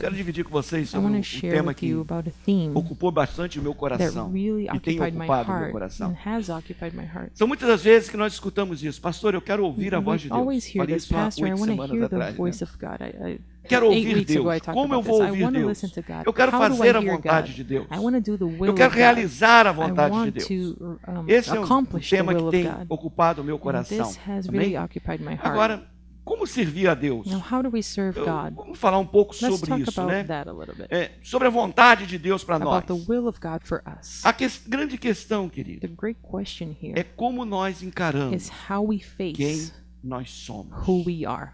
Quero dividir com vocês I sobre want um to share tema with que you about a theme ocupou bastante o meu that coração really e tem occupied my ocupado o meu heart coração. and has occupied my heart. São muitas as vezes que nós escutamos isso. Pastor, eu quero ouvir a voz de We always Deus. hear Falei this, isso há Pastor. I 8 want to semanas hear the atrás. voice Né? of God. Quero 8 ouvir weeks ago I Deus. talked Como eu about vou this. I ouvir want to Deus? listen to God. Eu quero How do I fazer a hear vontade God? de Deus. I want to do the will Eu quero of God. realizar a I vontade de want Deus. to Esse é um accomplish the tema will que of tem God. ocupado o meu And coração. this has Amém? really occupied my heart. Agora, como servir a Deus? Now, how do we serve God? Vamos falar um pouco Let's sobre talk isso, about né? that a little bit. Sobre a vontade de Deus para nós. About the will of God for us. A grande questão, querido, The great question é here como nós encaramos is how we quem face nós somos. who we are.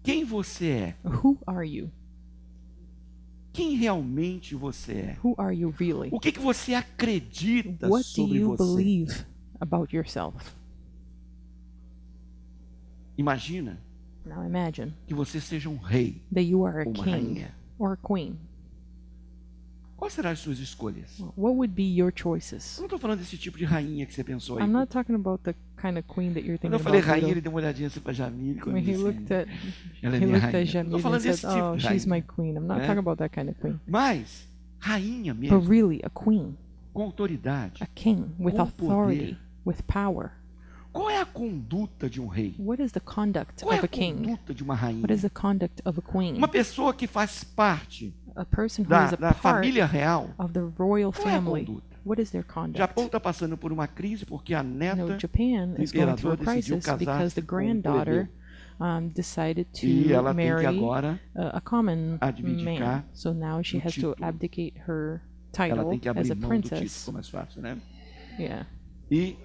Quem você é? Who are you? Quem realmente você é? Who are you really? O que você acredita What do sobre you você? believe about yourself? Imagina Now imagine que você seja um rei that you are a ou uma king rainha. or a queen. Quais serão as suas escolhas? What would be your Eu choices? não estou falando desse tipo de rainha que você pensou aí. I'm not talking about the kind of queen that you're Quando thinking eu falei about. rainha, ele Guido. deu uma olhadinha assim para Jamile. Quando When he disse, looked at ela é he minha looked at rainha. Jamil Estou falando and said, desse tipo "Oh, de she's my rainha. queen." I'm not né? talking about that kind of queen, Mas, rainha but mesmo, really a queen, com autoridade. a king with Com authority, poder. with power. Qual é a conduta de um rei? What is the conduct Qual é of a a king? conduta de uma rainha? What is the conduct of a queen? Uma pessoa que faz parte A person who da, is a da part família real. of the royal Qual é a family. conduta? What is their O conduct? Japão está passando por uma crise porque a You know, neta Japan is going through a imperador decidiu crisis because casar-se the com um granddaughter plebeu. decided to E ela tem que marry agora a common abdicar man. So now she do has to título. abdicate her ela title tem que as abrir a mão do título, princess. ficou mais fácil, né? Yeah, E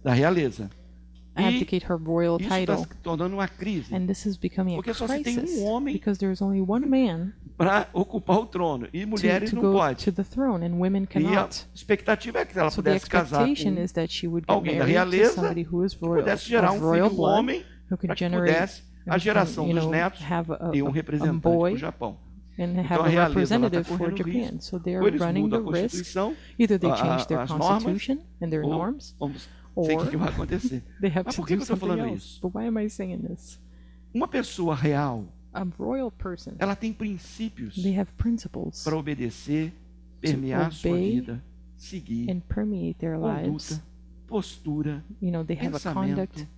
da realeza. E abdicate her royal isso está title. se tornando uma crise And this is becoming a porque só se tem crisis homem because there's only one man para ocupar o trono e mulheres to não go podem. to the throne, and women E a cannot. expectativa é que ela So the pudesse casar expectation com is that she would get alguém da married to realeza somebody who is que royal, pudesse gerar of um royal filho blood, homem who para could que generate, pudesse a geração you dos know, netos have ter um a representante para o boy Japão. and Então have a a realeza ela está representative for correndo Japan. risco. So they're Ou eles running mudam the a risk. Constituição, Either they change their as normas, constitution and their ou norms, vamos sei o or que vai acontecer. they have Mas to por que do eu estou something falando else. isso? But why am I saying this? Uma pessoa real, A royal person, ela tem princípios they have principles para obedecer, permear a sua obey vida, seguir, and permeate their lives. conduta, postura, You know, they have a pensamento, conduct,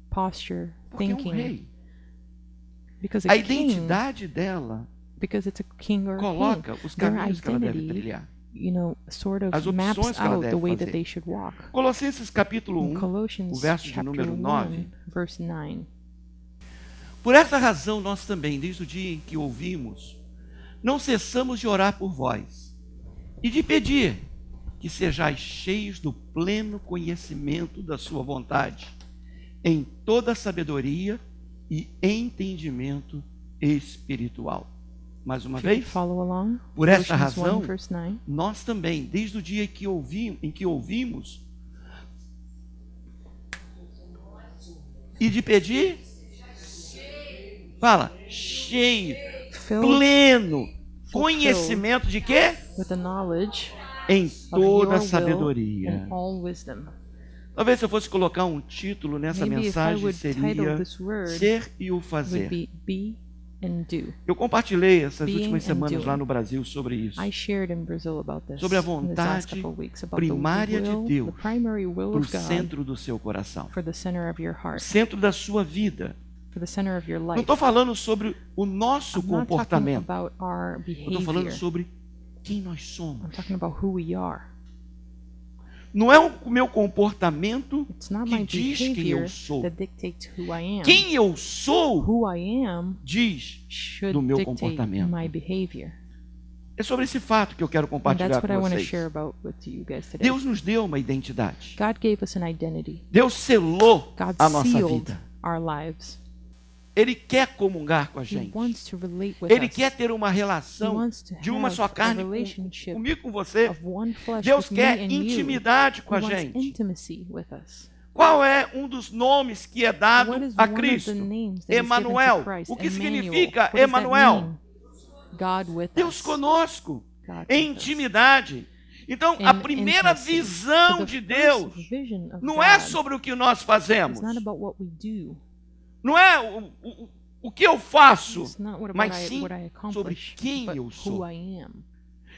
posture, porque é um thinking. rei. Because A a king, identidade dela because it's a king or a coloca queen, os their caminhos que ela deve identity, trilhar. you know, sort As of maps opções que ela out deve the way fazer. that they should walk. Colossenses capítulo In 1, Colossians o verso de chapter número 1, 9. verse 9. Por essa razão, nós também, desde o dia em que ouvimos, não cessamos de orar por vós e de pedir que sejais cheios do pleno conhecimento da sua vontade, em toda sabedoria e entendimento espiritual. Mais uma If you could vez, follow along, por essa Colossians razão, 1, verse 9. nós também, desde o dia em que ouvimos, e de pedir, fala, cheio, Filled pleno, conhecimento de quê? with the knowledge Em of toda your will sabedoria. and all wisdom. Talvez se eu fosse colocar um título nessa Maybe if I mensagem would title seria this word, Ser e o would Fazer. be and do. Eu compartilhei essas Being últimas and semanas doing. lá no Brasil sobre isso. I shared in Brazil about this Sobre a in these last vontade couple of weeks, about primária the de will, Deus the primary will para o of God centro do seu coração, for the center of your o heart, centro da sua vida. for the center of your Não life. estou falando sobre o nosso I'm not talking comportamento. about our Eu estou falando behavior. sobre quem nós I'm somos. talking about who we are. Não é o meu comportamento It's not que my diz quem behavior eu sou. that dictates who I am. Quem eu sou Who I am diz should do meu dictate comportamento. my behavior. É sobre esse fato que eu quero And compartilhar that's what I com want to vocês. share about with you guys today. Deus nos deu uma identidade. God gave us an identity. Deus selou God a nossa sealed vida. our lives. Ele quer comungar com a He gente. wants to relate with Ele us. quer ter uma He relação wants to de uma have só a carne relationship comigo, com você. of one flesh Deus with me quer and you. intimidade com He a wants gente. intimacy with us. Qual é um dos nomes que é dado What is a one of Cristo? the names that is given Emanuel. to Christ? O que Emmanuel. significa What does that Emanuel? mean? God with Deus us. conosco, God em with us. intimidade. Então, In a primeira intimacy. visão So de the Deus first vision of não é God sobre o que nós fazemos. is not about what we do. Não é o que eu faço, It's not mas sim what I sobre accomplish, quem but eu who sou. I am.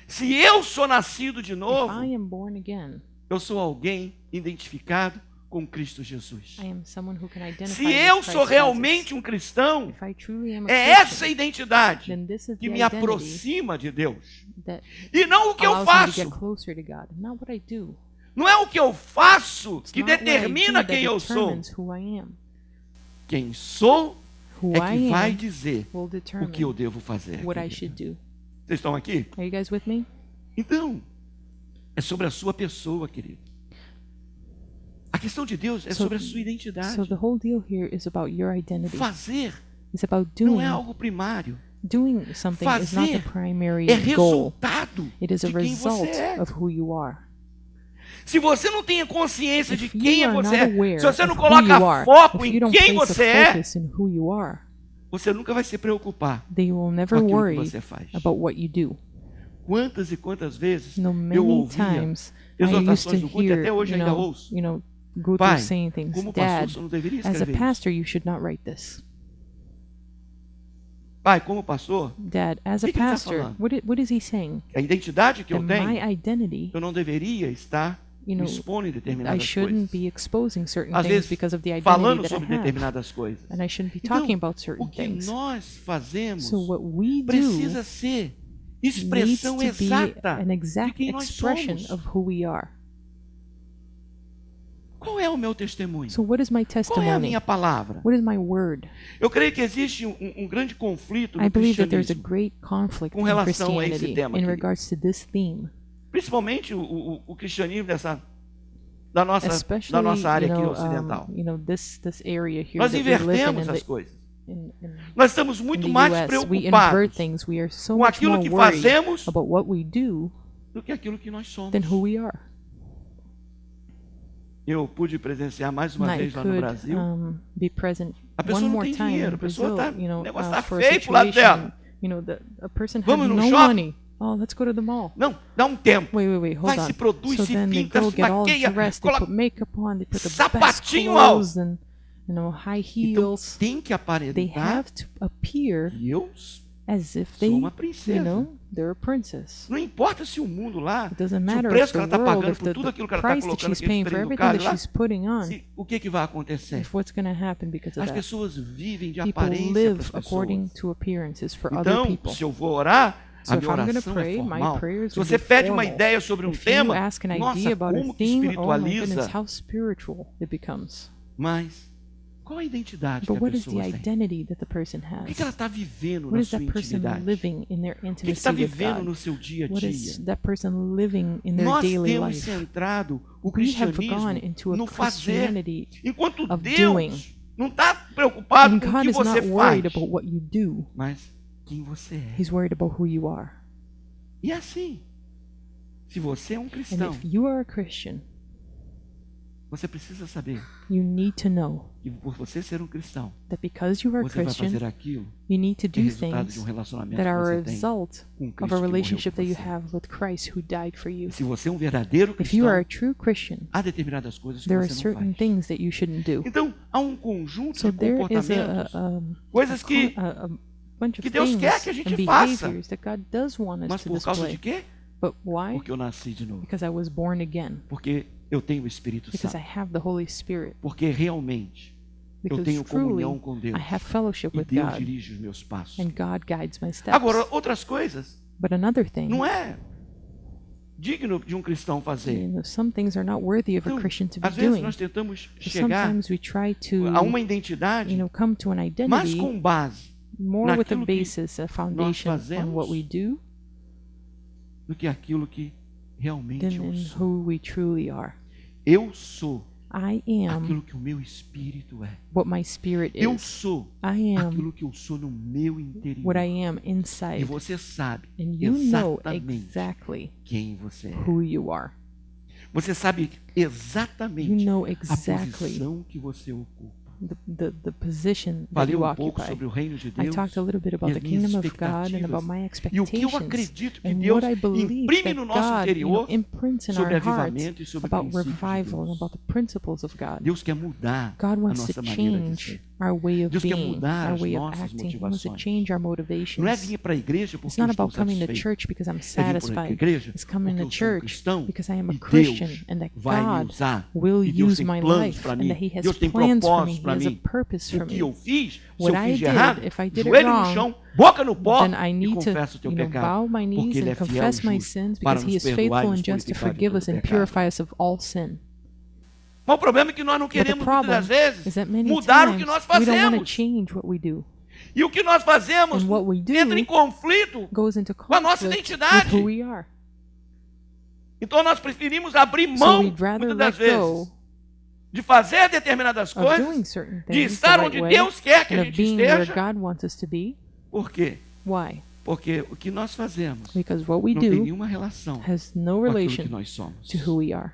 Se eu sou nascido de If novo, I am born again, eu sou alguém identificado com Cristo Jesus. I am someone who can identify Se with eu Christ sou realmente um Jesus. cristão, If I truly am a é essa Christian, identidade then this is que the me identity aproxima de Deus. that E não o que eu allows me to get faço. closer to God, not what I do. Não é o que eu faço It's que not what I determina do that quem eu sou. determines who I am. Quem sou Who é que I vai am dizer will o que eu determine devo fazer. what I querido. should do. Vocês estão aqui? Are you guys with me? Então, é sobre a sua pessoa, querido. A questão de Deus é So- sobre a sua identidade. So the whole deal here is about your identity. Fazer It's about não doing. é algo primário. Doing something is not the Fazer primary é goal. resultado It is a de quem result você é. of who you are. Se você não tem consciência de If quem you é are você, not aware se você não of who you coloca are, foco if em you don't quem place você a é, focus in who you are, você nunca vai se preocupar they will com never aquilo que worry você faz. about what you do. Quantas e quantas vezes No eu many ouvia times I used exortações to do culto, e hear, até hoje ainda ouço. Guto Pai, saying things. como pastor, Dad, você não deveria as a escrever isso. pastor, you should not write this. Pai, como pastor, Dad, as a que ele tá pastor, falando? what is he saying? a identidade que That eu tenho, my identity, eu não deveria estar you me know, expondo em I determinadas shouldn't coisas. be exposing certain Às things vezes, because of the identity falando that I sobre have. determinadas coisas. And I shouldn't be Então, talking about o certain que things. nós fazemos So what we do precisa ser needs expressão to be exata an de exact quem nós expression somos. of who we are. Qual é o meu testemunho? So what is my Qual é a testimony? minha palavra? What is my word? Eu creio que existe um grande conflito I no believe that there's a cristianismo, great conflict com in relação a esse Christianity tema in aqui. regards to this theme, principalmente o cristianismo da especially nossa área aqui ocidental. this area here Nós that we live invertemos in, as coisas. in Nós estamos in muito the mais US. We invert preocupados things. We are so com much aquilo more que worried fazemos about what we do do que aquilo que nós somos. than who we are. Eu pude presenciar mais uma And I vez lá no could Brasil. be present A pessoa one não more tem time dinheiro, in a pessoa Brazil, tá, o negócio tá for a feio pro lado situation, dela. A person had Vamos no no shopping? money. Oh, let's go to the mall. Não, dá um tempo. Wait, hold Vai, on. se produz, So se then they pinta, go se get all maqueia, dressed, they coloca put makeup on, they put the best sapatinho clothes and high Então heels. tem que They aparentar have to appear que eu as if sou they, uma princesa. they're a princess. Não importa se o mundo lá, It doesn't se o matter preço if que ela the está world, pagando if por tudo aquilo que ela está price that colocando she's aqui paying for trem do everything carro that lá, she's putting on, o que vai acontecer? if what's going to happen because of As that. pessoas vivem de People aparência live para as according pessoas. to appearances for other Então, people. se eu vou orar, So a if minha I'm gonna oração pray, é my formal. prayer is Se gonna você be pede uma formal. ideia sobre um If you tema, ask an nossa, idea about a como que theme, oh my goodness, espiritualiza. how spiritual it becomes. Mas qual a identidade que But a what is the pessoa tem? identity that the person O has? que ela está vivendo What na is sua that person intimidade? living in their O que intimacy está with vivendo God? no seu dia a What is dia? that person living in their Nós daily temos life? centrado o We have gone cristianismo into a no fazer, Christianity enquanto of doing. Deus não está preocupado And com o God que is você not worried faz, about what you do. mas quem você é. He's worried about who you are. E assim, se você é um And cristão, if you are a Christian, você precisa saber you need to know que por você ser um cristão, that because you are a você vai Christian, fazer aquilo you need to que é do resultado de things um relacionamento that que are a você tem result com of Cristo a que morreu relationship por that you você. have with Christ who died for you. Se você é um verdadeiro If you are a cristão, true Christian, há determinadas coisas que there are você não certain faz. things that you shouldn't do. Então, há um conjunto So de there is comportamentos, a coisas que, a bunch of que Deus things quer que a gente and faça. behaviors that God does want us mas to por causa de display. quê? But why? Porque eu nasci de novo. Because I was born again. Porque eu tenho o Espírito Because I Santo. have the Holy Spirit. Porque realmente eu Because tenho truly, comunhão com Deus. I have fellowship E with Deus God, dirige os meus passos. and God guides my steps. Agora, outras coisas But another thing, não é digno de um cristão fazer. some things are not worthy of a Então, Christian to be às vezes doing. nós tentamos So chegar sometimes we try to, a uma identidade, come to an mas identity com base more with a naquilo que basis, a foundation on what we do do que aquilo que realmente than eu in sou. who we truly are. Eu sou I am aquilo que o meu espírito é. what my spirit Eu is. sou I am aquilo que eu sou no meu interior. what I am E inside. você sabe And you know exatamente exactly quem você é. who you are. Você sabe You exatamente know a exactly posição que você ocupa. the position that Falei you um pouco occupy. sobre o reino de I Deus talked a little bit about e the as minhas kingdom of God and about my expectativas. E o que eu expectations acredito que and Deus what I believe imprime that no nosso God, interior imprints in sobre our hearts avivamento e sobre about princípios de revival and Deus. about the principles of God. Deus quer mudar God a wants to nossa maneira de change ser. our way of Deus quer being, mudar our as way of nossas acting. He wants to motivações. change our Não é motivations. vir para a igreja It's porque eu not estou about coming to satisfeito. church because I'm É vir para a satisfied. igreja It's coming porque to eu sou um church cristão because I am a e Christian Deus and that vai me God usar. will E Deus use tem my planos life para and mim. that He has Deus tem plans for me. propósitos He para has a mim. purpose for O que me. eu fiz, se What eu I fiz de did, errado, if I did it joelho no wrong, chão, boca no pó then I e need to, confessa o teu pecado, bow my knees porque Ele and é fiel e confess my justo sins para because He nos is perdoar e faithful nos and just to purificar de forgive us todo and pecado. purify us of all sin. Mas o problema é que nós não But the queremos, muitas problem das vezes, is that many mudar o que times nós we don't want to fazemos. change what we do. E o que nós fazemos And what we do entra em conflito goes into com a nossa conflict with identidade. who we are. Então nós preferimos abrir So mão, we'd rather muitas das let go vezes, de fazer determinadas of doing coisas, certain de things the estar right onde way Deus quer que a and of gente being where esteja. God wants us to be. Por quê? Why? Porque o que nós fazemos Because what we não tem do nenhuma relação has no com aquilo que relation nós somos. to who we are.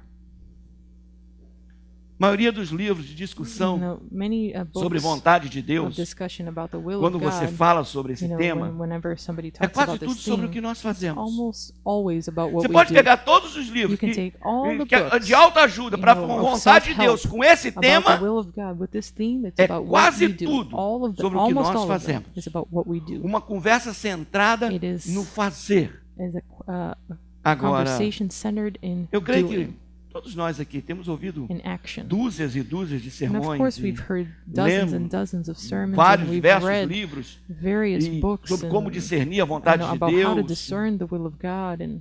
A maioria dos livros de discussão Many sobre books vontade de of Deus, discussion about the will quando of você God, fala sobre esse tema, whenever somebody é talks quase about tudo this sobre o thing, que nós it's fazemos. almost always about what Você we pode do. pegar todos os livros You can take all the que é books, de autoajuda para a of vontade de self-help Deus com esse about tema, the will of God with this theme. It's é about what quase we do. tudo All of them, sobre o que almost nós all of them fazemos. is about what we do. uma conversa centrada It is no fazer. Is a Agora, conversation centered in eu creio doing, que todos nós aqui temos ouvido in action. dúzias e dúzias de And of sermões, course, e we've heard dozens lemos and dozens of sermons, vários and we've diversos read livros various e books sobre como and, discernir a vontade de about how to Deus. discern the will of God. And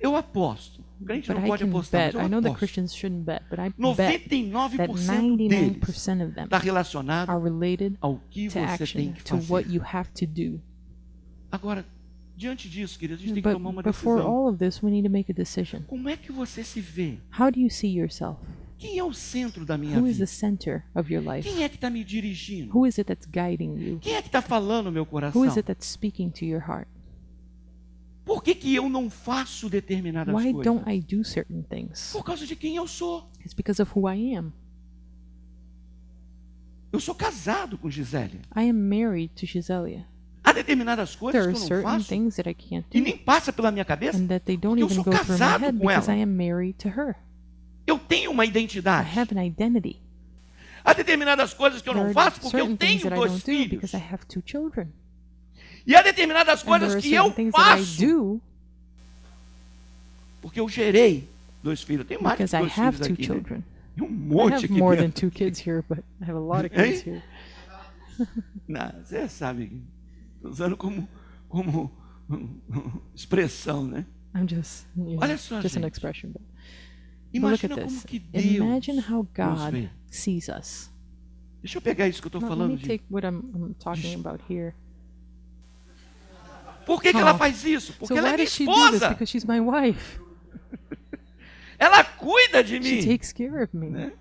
Eu aposto. O crente but não I pode can apostar, bet. mas I know eu that aposto. Christians shouldn't bet, but I bet that 99% deles 99% of them está relacionado are related ao que to você action, tem que to what fazer. you have to do. Agora, diante disso, queridos, a gente tem que tomar uma But before decisão. all of this, we need to make a decision. Como é que você se vê? How do you see yourself? Quem é o centro da minha Who is the vida? center of your life? Quem é que está me dirigindo? Who is it that's guiding you? Quem é que está falando no meu coração? Who is it that's speaking to your heart? Por que, que eu não faço determinadas Why coisas? don't I do certain things? Por causa de quem eu sou. It's because of who I am. Eu sou casado com Gisele. I am married to Giselia. Há determinadas coisas There que are eu não certain faço things that I can't e do, nem passa pela minha cabeça. and that they don't porque eu even sou go through my casado head com because ela. I am married to her. Eu tenho uma I identidade. have an identity. Há determinadas coisas que eu There não are faço porque eu certain things tenho that I dois don't do filhos. because I have 2 children. E há determinadas And coisas there are que eu certain things that I faço do porque eu gerei 2 filhos. Tem mais de because I 2 have filhos 2 aqui. Né? children. Tem um I monte have aqui more than dentro. 2 kids here, but I have a lot of kids here. Não, você sabe, estou usando como expressão, né? I'm just, Olha só, just an gente. expression. But look Imagina at como this. que Deus Imagine how nos God vê. sees us. Deixa eu pegar isso que eu estou Now, let falando. me De... take what I'm talking about here. Por que, que ela faz isso? Porque So ela é why minha does she do this? esposa. Because she's my wife. Ela cuida de She mim. takes care of me. Né?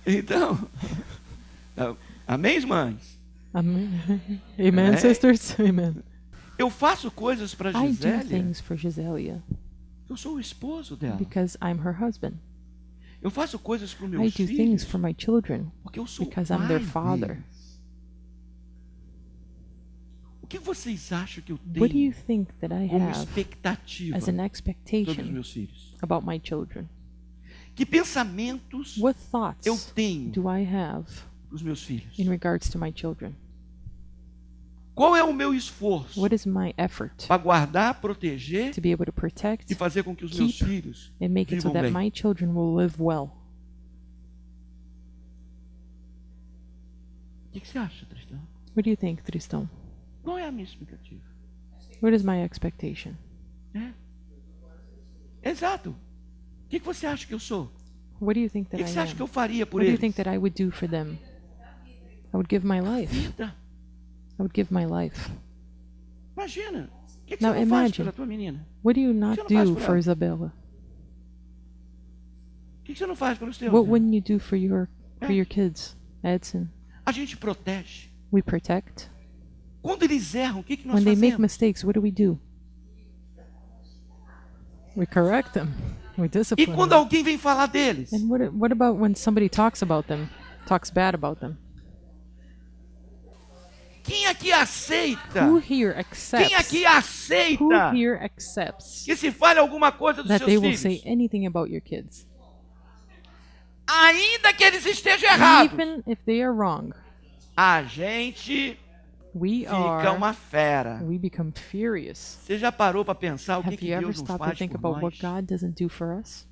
Então, amém, mães? Amen, Amen, É. sisters. Amen. Eu faço coisas para I do Gisélia. things for Giselia Eu sou o esposo dela. because I'm her husband. Eu faço coisas para os I meus do filhos things for my children porque eu sou because o I'm pai their father. deles. O que vocês acham que eu What do you tenho think that I como have expectativa as an sobre os expectation meus filhos? about my children? Que pensamentos What eu thoughts tenho do I have para os meus filhos? in regards to my children? Qual é o meu esforço What is my effort para guardar, proteger to be able to protect e fazer com que os meus keep, filhos and make it so vivam that bem? my children will live well? O que você acha, Tristão? What do you think, Tristão? Qual é a minha expectativa? What is my expectation? Exato. O que você acha que eu sou? What do you think O that que I você acha am? que eu faria por What do you eles? think that I would do for them? I would give my life. Vida. I would give my life. Imagina. O que Now você não faz imagine. pela tua menina? What do you not Você não faz do por for ela? Isabella? O que você não faz pelos teus? What wouldn't you do for your É. kids, Edson? A gente protege. We protect. Quando eles erram, o que nós When they make fazemos? mistakes, what do? We correct them. We E discipline quando them. alguém vem falar deles? And what about when somebody talks about them, talks bad about them? Quem aqui aceita? Who here Quem aqui accepts? Who aceita here accepts que se fale alguma coisa dos that seus they will filhos? say anything about your kids, Ainda que eles estejam errados. even if they are wrong? a gente we fica uma are, fera. we become furious. Você já parou para pensar o que, Have que you ever Deus não stopped to faz think por about what nós? God doesn't do for us?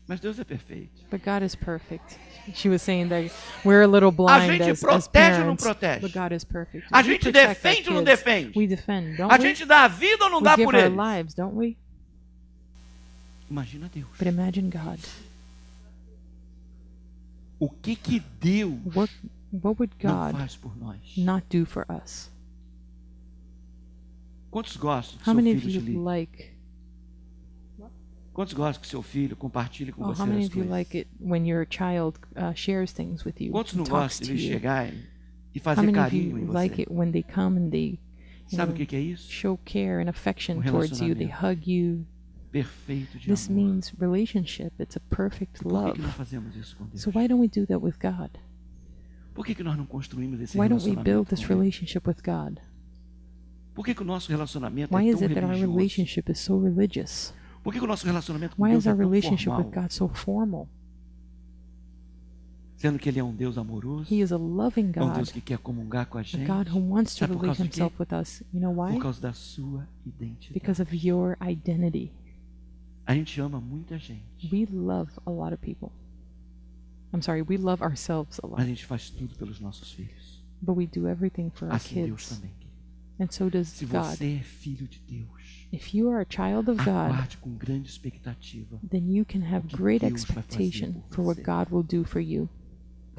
Mas Deus é perfeito. But God is perfect. She was saying that we're a little A blind gente as protege ou não parents, protege? but God is perfect. A We gente protect our defende ou não kids. defende? We defend, don't A we? gente dá a vida ou não We dá give por our eles? lives, don't we? Imagina Deus. But imagine God. O que Deus What would não God faz por nós? not do for us? Quantos gostam que How seu many of filho you te ligue? like? Quantos gostam que seu filho compartilhe com Oh, você how many as of you coisas? like it when your child shares things with you Quantos não and talks gostam to de ele you? chegar e How fazer many of carinho em you você? like it when they come and they Sabe o know, que é isso? show care and affection Um towards you? They relacionamento. hug you. Perfeito de This amor. means relationship. It's a perfect Por love. que não fazemos isso com Deus? So why don't we do that with God? Por que nós não construímos esse Why don't we relacionamento build this com Ele? relationship with God? Por que o nosso relacionamento Why é is tão it that our religioso? relationship is so religious? Por que o nosso relacionamento com Why Deus is é our tão relationship with formal? God so formal? Sendo que Ele é um Deus amoroso, He is a loving é um God, Deus que quer comungar com a a gente, God who wants to Sabe por relate causa do quê? himself with us. You know why? por causa da sua identidade. Because of your identity. A gente ama muita gente, We love a lot of people. I'm sorry, we love ourselves a mas lot. a gente faz tudo pelos nossos filhos. But we do everything for our Assim Deus kids. também, querido. And so does Se God. você é filho de Deus, If you are a child of God, aguarde com grande expectativa. then you can have great Deus vai fazer expectation por for what você. God will do for you.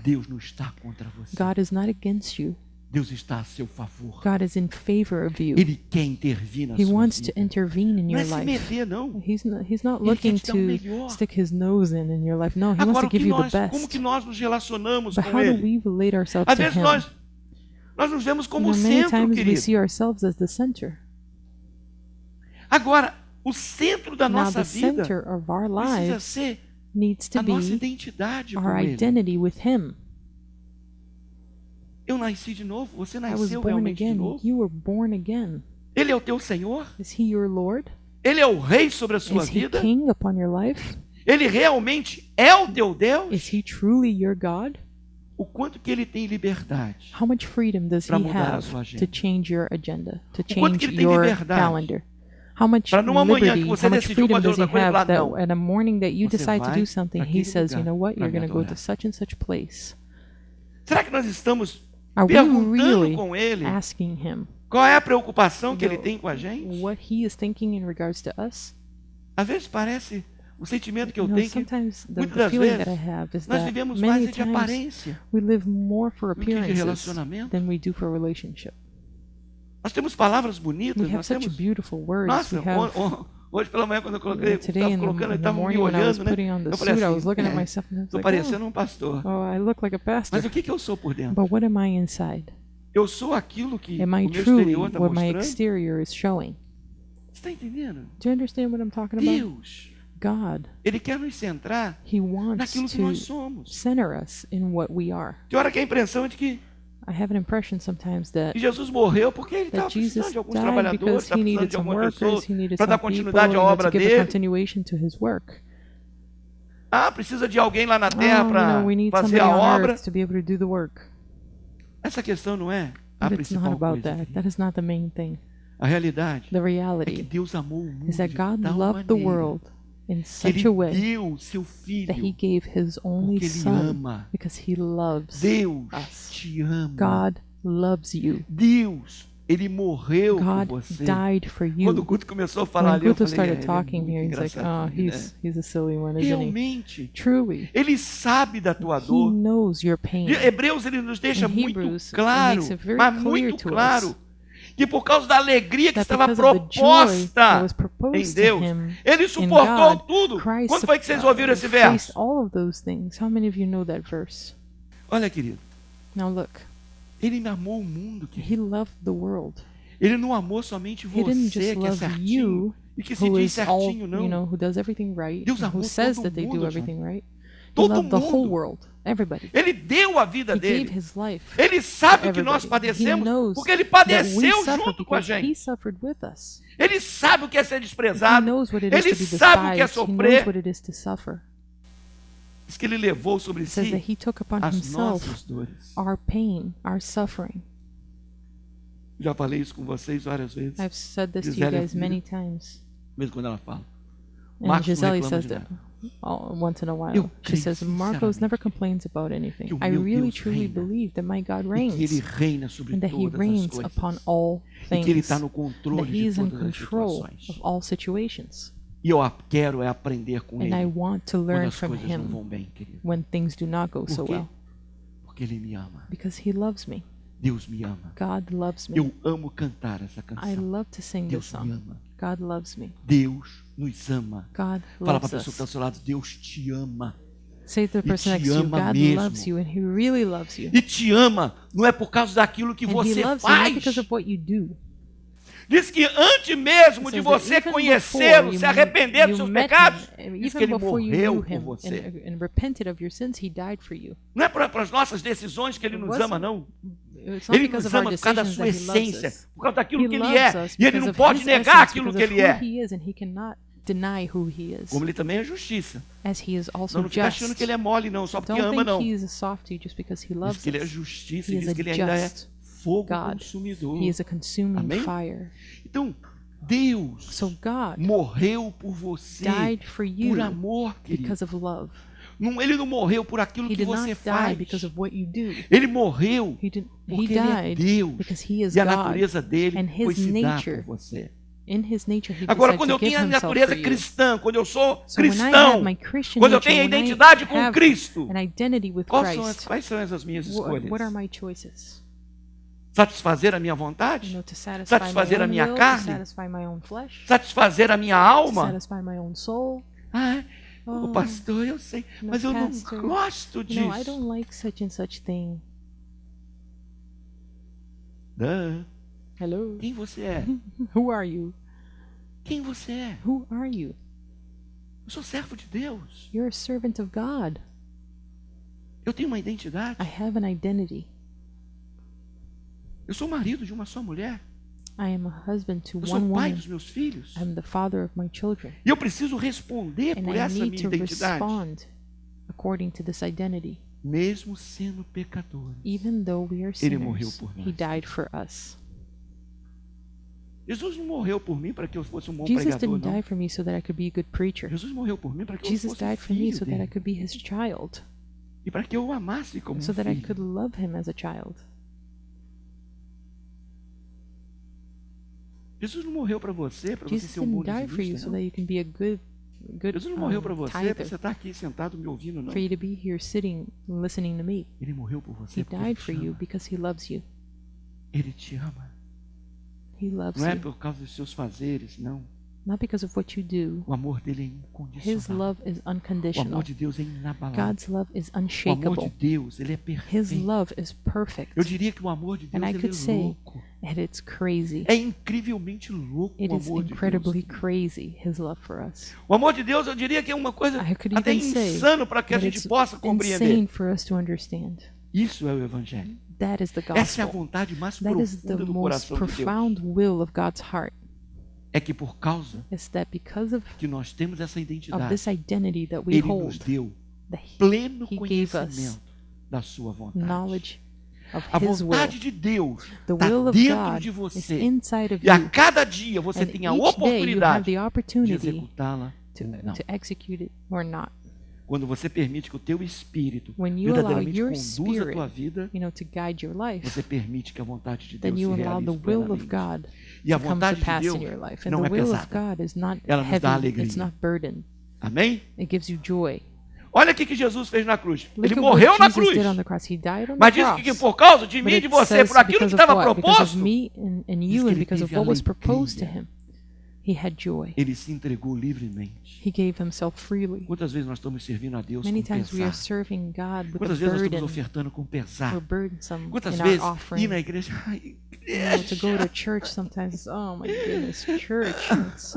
Deus não está contra você. God is not against you. Deus está a seu favor. God is in favor of you. Ele quer intervir na He sua wants vida. to intervene in Não your é se life. meter, não. He's not Ele quer looking te dar o to melhor. stick his nose in your life. No, he wants Agora, to give you the como best. que nós nos relacionamos But com how do Ele? we relate ourselves Às to vezes him? nós nos vemos You como know, many centro, times we querido. see ourselves as the center. Agora, o centro da Now nossa the vida center of our precisa lives ser needs to a nossa be identidade com our Ele. identity with him. Eu nasci de novo, você I was nasceu born realmente de again. novo. You were born again. Ele é o teu Senhor? Is he your Lord? Ele é o Rei sobre a sua Is he vida? king upon your life? Ele realmente é o teu Deus? Is he truly your God? O quanto que Ele tem liberdade? How much freedom does Pra he mudar a have sua to agenda? change your agenda, to quanto que change ele tem your liberdade? calendar? How much Pra numa manhã que liberty, você how much decidiu freedom fazer does he outra coisa e have falar, that "Não, at a morning that you você decide to vai do something, pra he aquele says, you lugar know what, pra you're me going to go adorar." to such and such place. Será que nós estamos Are we perguntando really com Ele asking him qual é a preocupação que Ele the- tem com a gente? what he is thinking in regards to us? Às vezes parece o sentimento que eu You know, tenho que sometimes the muitas das feeling that I vezes have is nós that vivemos mais many de times aparência we live more for do que de appearances relacionamento. than we do for relationship. Nós temos palavras bonitas, We have nós such temos... beautiful words. Nossa, We have hoje pela manhã quando eu coloquei, today estava in colocando, ele the estava me morning when I was olhando, né? putting on the Eu falei suit, I assim, was looking at myself and I was estou like, parecendo um pastor. oh, I look like a pastor. Mas o que eu sou por dentro? But what am I inside? Eu sou aquilo que Am o I meu truly exterior está what my mostrando? exterior is showing? Você está entendendo? Do you understand what I'm talking about? Deus, God, Ele quer nos centrar He wants naquilo que to nós somos. center us in what we are. Tem hora que a impressão é de que I have an impression sometimes that Jesus morreu porque Ele estava that precisando Jesus de alguns died trabalhadores, because estava he precisando needed de some algumas pessoas workers, he needed para some dar people, continuidade à obra to give a dele. continuation to his work. Ah, precisa de alguém lá na Oh, terra you para know, we need fazer somebody a on obra. earth to be able to do the work. Essa questão não é a But it's not principal about coisa. that. querido. That is not the main thing. A realidade The é que reality Deus amou o mundo is that de God tal loved the maneira world in que such Ele a way deu seu that filho he gave his only porque Ele son ama. because he loves Deus us. te ama. God loves you. Deus, Ele morreu God por você. died for Quando o you. Guto começou a falar When ali, eu Guto falei, started talking ele é here, muito he's like, oh, engraçadinho, he's a silly one, isn't he? Realmente, Truly, Ele sabe da tua he dor. knows your pain. E Hebreus ele nos deixa In muito Hebrews, it claro, makes it very mas clear muito to claro, us que por causa da alegria que That estava because of the joy that proposta was em proposed to Deus, him Ele in suportou God, tudo. Christ Quando foi que vocês ouviram esse verso? faced all of those things. How many of you know that verse? Olha, querido, Now look, Ele amou o mundo, querido. he loved the world. Ele não amou somente He didn't você, just que é love certinho, you, e que se who diz is all, certinho, não. who does everything right, Deus and who amou says todo that they mundo, do everything right. He Todo loved the whole mundo. world, everybody. Ele deu a vida He gave dele. his life. Ele sabe o que nós Everybody. He padecemos, knows porque ele that we padeceu suffer junto com a because he gente. suffered with us. Ele sabe o que é ser He desprezado. knows what it is Ele to be sabe o que é despised. He knows sofrer. what it is to suffer. Diz que ele levou sobre It says that si he took upon as himself nossas dores. our pain, our suffering. Já falei isso com vocês várias vezes, I've said this to you Gisele, guys many times. mesmo quando ela fala. And Marcos não Gisele reclama says de that nada. once in a while. Eu She creio says, Marcos sinceramente never complains about anything. que o I meu really Deus truly reina. believe that my God E que ele reigns reina sobre and that he todas as reigns coisas. upon all E que ele things, está no that controle he de is in todas as control situações. of all situations. E eu quero é aprender com And I ele want to quando learn as from coisas não him vão bem, querido. when things do not go so Por quê? well. Porque ele me ama. Because he loves me. Deus me ama. God loves me. Eu amo cantar essa I canção. love to sing this Deus me song. ama. God loves me. Deus nos ama. God Fala para a loves pessoa que está ao us. seu lado, Deus te ama. Say to the person te next to you, ama God mesmo. loves you and he really loves you. E te ama não é por causa daquilo que And he você loves you not faz. because of what you do. Diz que antes mesmo It de says that você even conhecê-lo, before se arrepender dos you seus met pecados, him, diz que even ele before you morreu knew por him você. and repented of your sins, he died for you. Não é para as nossas decisões que ele It nos wasn't- ama, não. It's not Ele because nos of our ama por causa da decisions sua that he loves essência, us. por causa daquilo He que ele loves é. us E ele because não of pode his negar essence, aquilo que because of ele who é. he is, and he cannot deny who he is. Como ele também é justiça. As he is also Não, não fica just. achando que ele é mole, não, só porque Don't ama, think não. he is a softie just because he Diz loves que ele é us. justiça He e is diz a que ele ainda é just fogo God. consumidor. He is a consuming Amém? fire. Então, Deus So God morreu por você died for you por amor, querido. because of love. Ele não morreu por aquilo He que did você not die faz. because of what you do. Ele morreu He porque ele é died Deus. because he is E a God. natureza dele and foi his se dar nature, por você. In his nature, he Agora, decided quando eu to give tenho a himself natureza for you. cristã, quando eu sou So when I cristão, have my Christian quando eu nature, tenho a when I identidade com have Cristo, an identity with Christ, quais são as minhas escolhas? what are my choices? Satisfazer a minha You vontade? know, to satisfy Satisfazer my a own minha will, carne? to satisfy my own flesh, Satisfazer a minha to alma? satisfy my own soul. Ah, Oh, o pastor, eu sei, no, mas eu não pastor. gosto disso. No, I don't like such and such thing. Duh. Hello? Quem você é? Who are you? Quem você é? Who are you? Eu sou servo de Deus. You're a servant of God. Eu tenho uma identidade. I have an identity. Eu sou marido de uma só mulher. I am a husband to Eu sou one pai woman. dos meus filhos. I'm the father of my children. E eu preciso responder And por I essa need minha to identidade. respond according to this identity. Mesmo sendo pecadores. Even though we are Ele morreu sinners, por nós. he died for us. Jesus não morreu por mim para que eu fosse um bom Jesus pregador, didn't não. die for me so that I could be a good preacher. Jesus morreu por mim para que eu Jesus fosse died for me filho so that I dele. could be his child, E para que eu o amasse como so um that I filho. could love him as a child. Jesus não morreu para você ser Jesus um bom didn't die for you dizimista, so não. that you can be a good Jesus não morreu para você para tither, você estar aqui sentado me ouvindo, não. for you to be here sitting listening to me. Ele morreu por você He porque ele died te for you ama. because he loves you. Ele te ama. He loves Não é you. por causa dos seus fazeres, não. Not because of what you do. O amor dele é His incondicional. love is O unconditional. amor de Deus é inabalável. God's love is O amor de unshakable. Deus, ele é His perfeito. love is perfect. Eu diria que o amor de Deus And I ele could é say louco. And it's crazy. É incrivelmente louco It o is amor de incredibly Deus. crazy, his love for us. O amor de Deus, eu diria que é uma coisa I could até even say insano para que a that gente it's possa compreender. insane for us to understand. Isso é o Evangelho. That is the Essa é a gospel. vontade mais That is the profunda do most coração de Deus. profound will of God's heart. É que por causa Is that because of que nós temos essa identidade, this identity that we Ele nos hold, deu that pleno He gave us conhecimento da sua vontade. knowledge of A His will. vontade de Deus The está will of dentro God de is você. inside of E a you. cada dia você And tem a each day you have oportunidade the de opportunity executá-la ou não. to execute it or not. Quando você permite que o teu espírito When you allow verdadeiramente your conduza a spirit, tua vida, to guide your life, você permite que a vontade de Deus then se you allow realize the will of plenamente. God E a to come to vontade de pass Deus in your life. And não the é will of pesada. God is not Ela nos dá heavy, alegria. it's not burden. Amém? It gives you joy. Olha o que Jesus fez na cruz. Look Ele at morreu what na Jesus cruz. did on the cross. He died on Mas the diz cross. que por causa de mim But e de it você, says por aquilo que because of estava what? Because of proposto, me and Diz you, que and ele because of teve what was proposed to alegria. him. He had joy. ele se entregou livremente. He gave himself freely. Quantas vezes nós estamos servindo a Deus Many com times we are pesar? serving God with Quantas a vezes nós estamos burden. ofertando com pesar? We're burdensome Quantas in vezes our ir offering. na igreja? Ai, To igreja. go to church sometimes, oh my goodness, church. It's,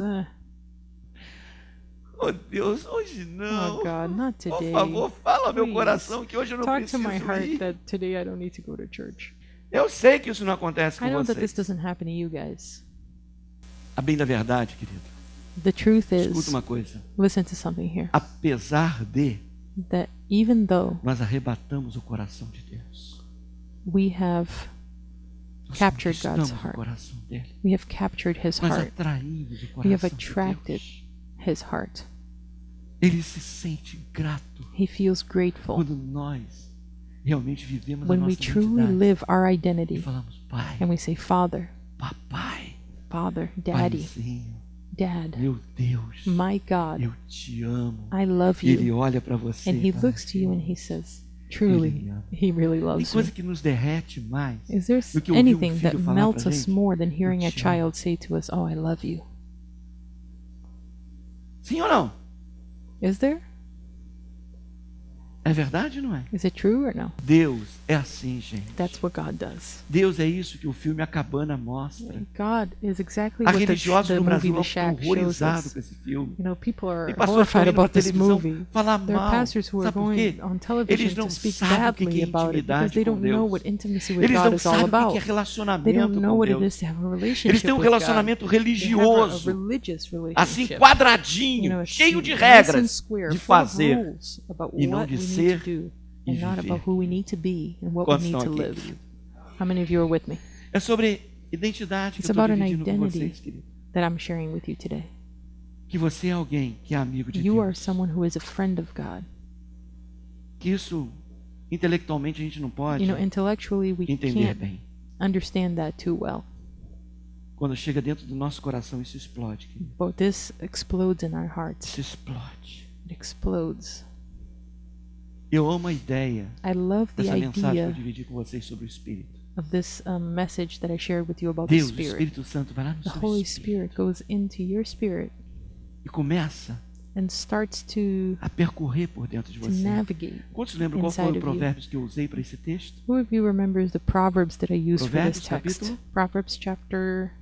Oh, Deus, hoje não. Oh God, not Por today. favor, fala ao meu Please. coração que hoje eu não Talk to preciso my heart ir. that today I don't need to go to church. Eu sei que isso não acontece com I know that this vocês. doesn't happen to you guys. A bem da verdade, querido. The truth Escuta is, uma coisa. listen to something here, Apesar de, that even though nós arrebatamos o coração de Deus. we have Nós captured conquistamos God's o heart, coração dele. we have captured his Nós heart, atraímos o we have coração de attracted Deus. his heart. Ele se sente grato He feels grateful quando nós realmente vivemos a when we nossa truly identidade. live our E identity falamos, pai, and we say, Father, papai, Father, Daddy, paizinho, Dad, meu Deus, my God, eu te amo. I love E ele you. olha para você And e he fala looks to you assim, and he says, truly, Ele me ama. he really Tem loves coisa me. que nos derrete mais Is there do que ouvir anything that filho falar melts pra us gente, more than hearing a "Eu te amo." child say to us, oh, I love you? Sim ou não? Is there? É verdade ou não é? Is it true or no? Deus é assim, gente. That's what God does. Deus é isso que o filme A Cabana mostra. God is exactly Há what religiosos the no movie Brasil The estão Shack shows horrorizados us. com esse filme. You know, people are Tem pastores que estão horrified indo pra about this televisão movie. falar There are mal. pastors who are Sabe por quê? going on television Eles não to speak sabem o que badly é about it because intimidade they com don't know Deus. what intimacy with Eles God não is all sabem o que about. é They relacionamento don't know com what it Deus. is to have a relationship Eles têm um with God. relacionamento They have a religioso, religious assim, relationship. quadradinho, cheio de nice and regras square, de full of fazer rules about e não what de we ser need to do e and not viver. about who we need to be and what we Quantos need estão to aqui, live. querido? How many of you are with me? É sobre identidade que It's eu estou about an dividindo com identity. vocês, querido. That I'm sharing with you today. Que você é alguém que é amigo de You are Deus. someone who is a friend of God. Que isso, intelectualmente, a gente não pode You know, intellectually we entender can't bem. understand that too well. Quando chega dentro do nosso coração, isso explode, querido. But this explodes in our hearts. Isso explode. It explodes. Eu amo a ideia I love the dessa mensagem que eu idea dividi com vocês sobre o Espírito. of this message that I shared with you about the Deus, o Spirit. Espírito Santo, vai lá no The seu Holy espírito Spirit goes into your spirit e começa and starts to a percorrer por dentro de você. navigate. Quantos lembram qual foi inside o of you. provérbios que eu usei para esse texto? Who of you remembers the Proverbs that I used for this Provérbios, text? capítulo? Proverbs chapter...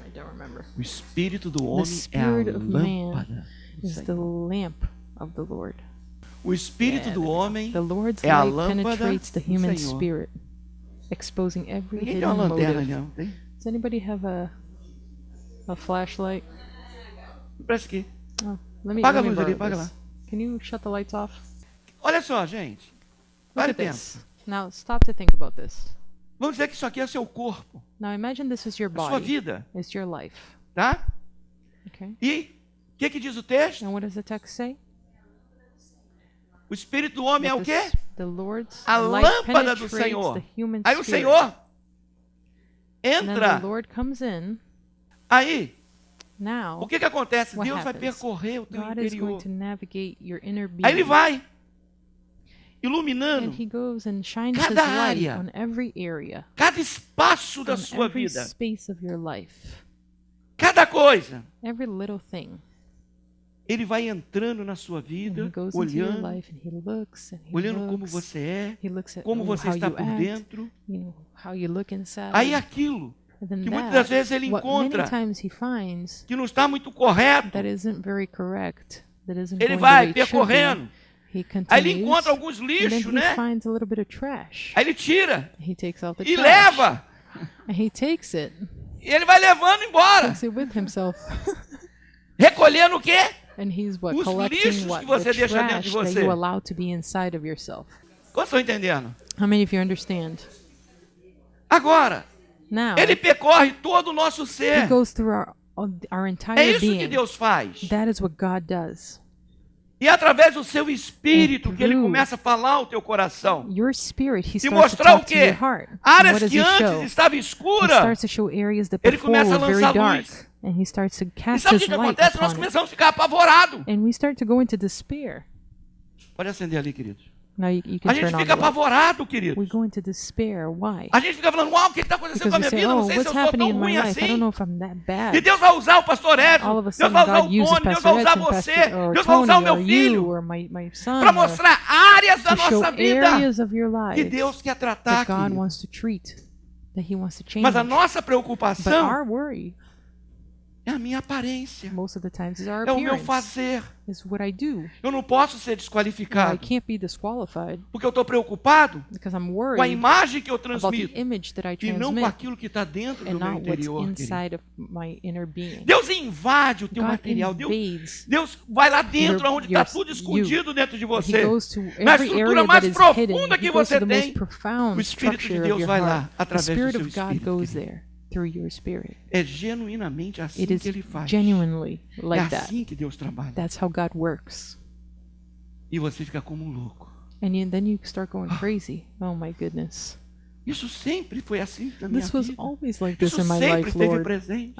I don't remember. O Espírito do homem é a Spirit of man lâmpada do Is the Senhor. lamp of the Lord. O Espírito do homem The Lord's é a light lâmpada penetrates the do human Senhor. spirit, exposing every Ninguém tem hidden uma lanterna motive. ali, não tem? Does anybody have a flashlight? Parece que. Oh, let me, Apaga a let me luz ali, borrow apaga this. Can you shut the lights off? Olha só, gente. Look Pare e at pensa. this. Now stop to think about this. Vamos dizer que isso aqui é seu corpo, Now imagine this is your a sua body. vida, It's your life. tá? Okay. E o que diz o texto? And what does the text say? O Espírito do homem é That o quê? the Lord's A light lâmpada do penetrates Senhor. the human Aí o spirit. Senhor And then entra. the Lord comes in. Aí, Now, o que acontece? What Deus vai happens? percorrer o teu God is going interior. to navigate your inner being. Aí ele vai And iluminando he goes and shines his cada light área, on every area, cada espaço da on sua every vida, space of your life, cada coisa. every little thing. Ele vai entrando na sua And he vida, goes into your olhando, life and he looks and he olhando como looks. você é, He looks at como você how está you por act, dentro. you know, how you look inside. Aí aquilo And then que muitas that, das vezes ele what many encontra times he finds que não está muito correto, that isn't very correct, that isn't ele going vai the way it should be, percorrendo. he continues, Aí ele encontra alguns and then lixos, he né? finds a little bit of trash. Aí ele tira He takes out the e trash. leva. And he takes it, E ele vai levando embora. takes it with himself. Recolhendo o quê? And he's what? Os Collecting lixos what? que você The deixa dentro de trash that você. you allow to be inside of yourself. Quantos estão entendendo? How many of you understand? Agora, Now, ele percorre todo o nosso he ser. goes through our É entire isso que being. Deus faz. That is what God does. E através do seu espírito que ele through começa a falar ao teu coração. Your spirit, he E starts to mostrar o talk to your quê? heart. And Áreas what does que he antes show? estavam He escuras. starts to show areas that Ele before começa a were very lançar dark. luz. And he starts to E cast sabe o his que light acontece? Nós upon it. começamos a ficar apavorados. And we start to go into despair. Pode acender ali, queridos. Now you can A gente turn on fica the light. apavorado, querido. We go into despair. Why? A gente fica falando, uau, o que está acontecendo Because com a we minha say, vida? Não oh, sei se what's eu sou happening tão in my ruim life? I don't assim. know if I'm that E bad. Deus vai usar o pastor Edson, All of a Deus sudden, vai usar o God uses Tony, Deus vai Pastor usar Edson, você, Pastor, or Deus vai usar o Tony, meu or you, filho, or my son, para or mostrar áreas da to show nossa vida areas of your que lives Deus quer tratar, that God querido. wants to treat, that He wants to change. Mas a nossa But preocupação our worry, é a minha aparência, most of the times, is our é o meu appearance, fazer. is what I do. Eu não posso ser Now, I desqualificado, can't be disqualified porque eu estou preocupado because I'm com a worried imagem que eu about the transmito image that I e não com transmit aquilo que está dentro and do meu not what's interior, querido. inside of my inner being. Deus invade o teu God material. invades. Deus vai lá dentro, Your- onde está your- tudo escondido dentro de He você. goes to Na every estrutura area mais that is profunda hidden. que He goes você to the tem, most profound o Espírito de structure Deus of your vai lá heart. The através do Spirit seu of God Espírito, goes querido. there through your spirit. É genuinamente assim It is que Ele faz. genuinely É like that. assim que Deus trabalha. That's how God works. E você fica como um louco. Then you start going crazy. Oh my goodness. Isso sempre foi assim na minha This was vida. always like this Isso in my sempre life, esteve Lord. presente.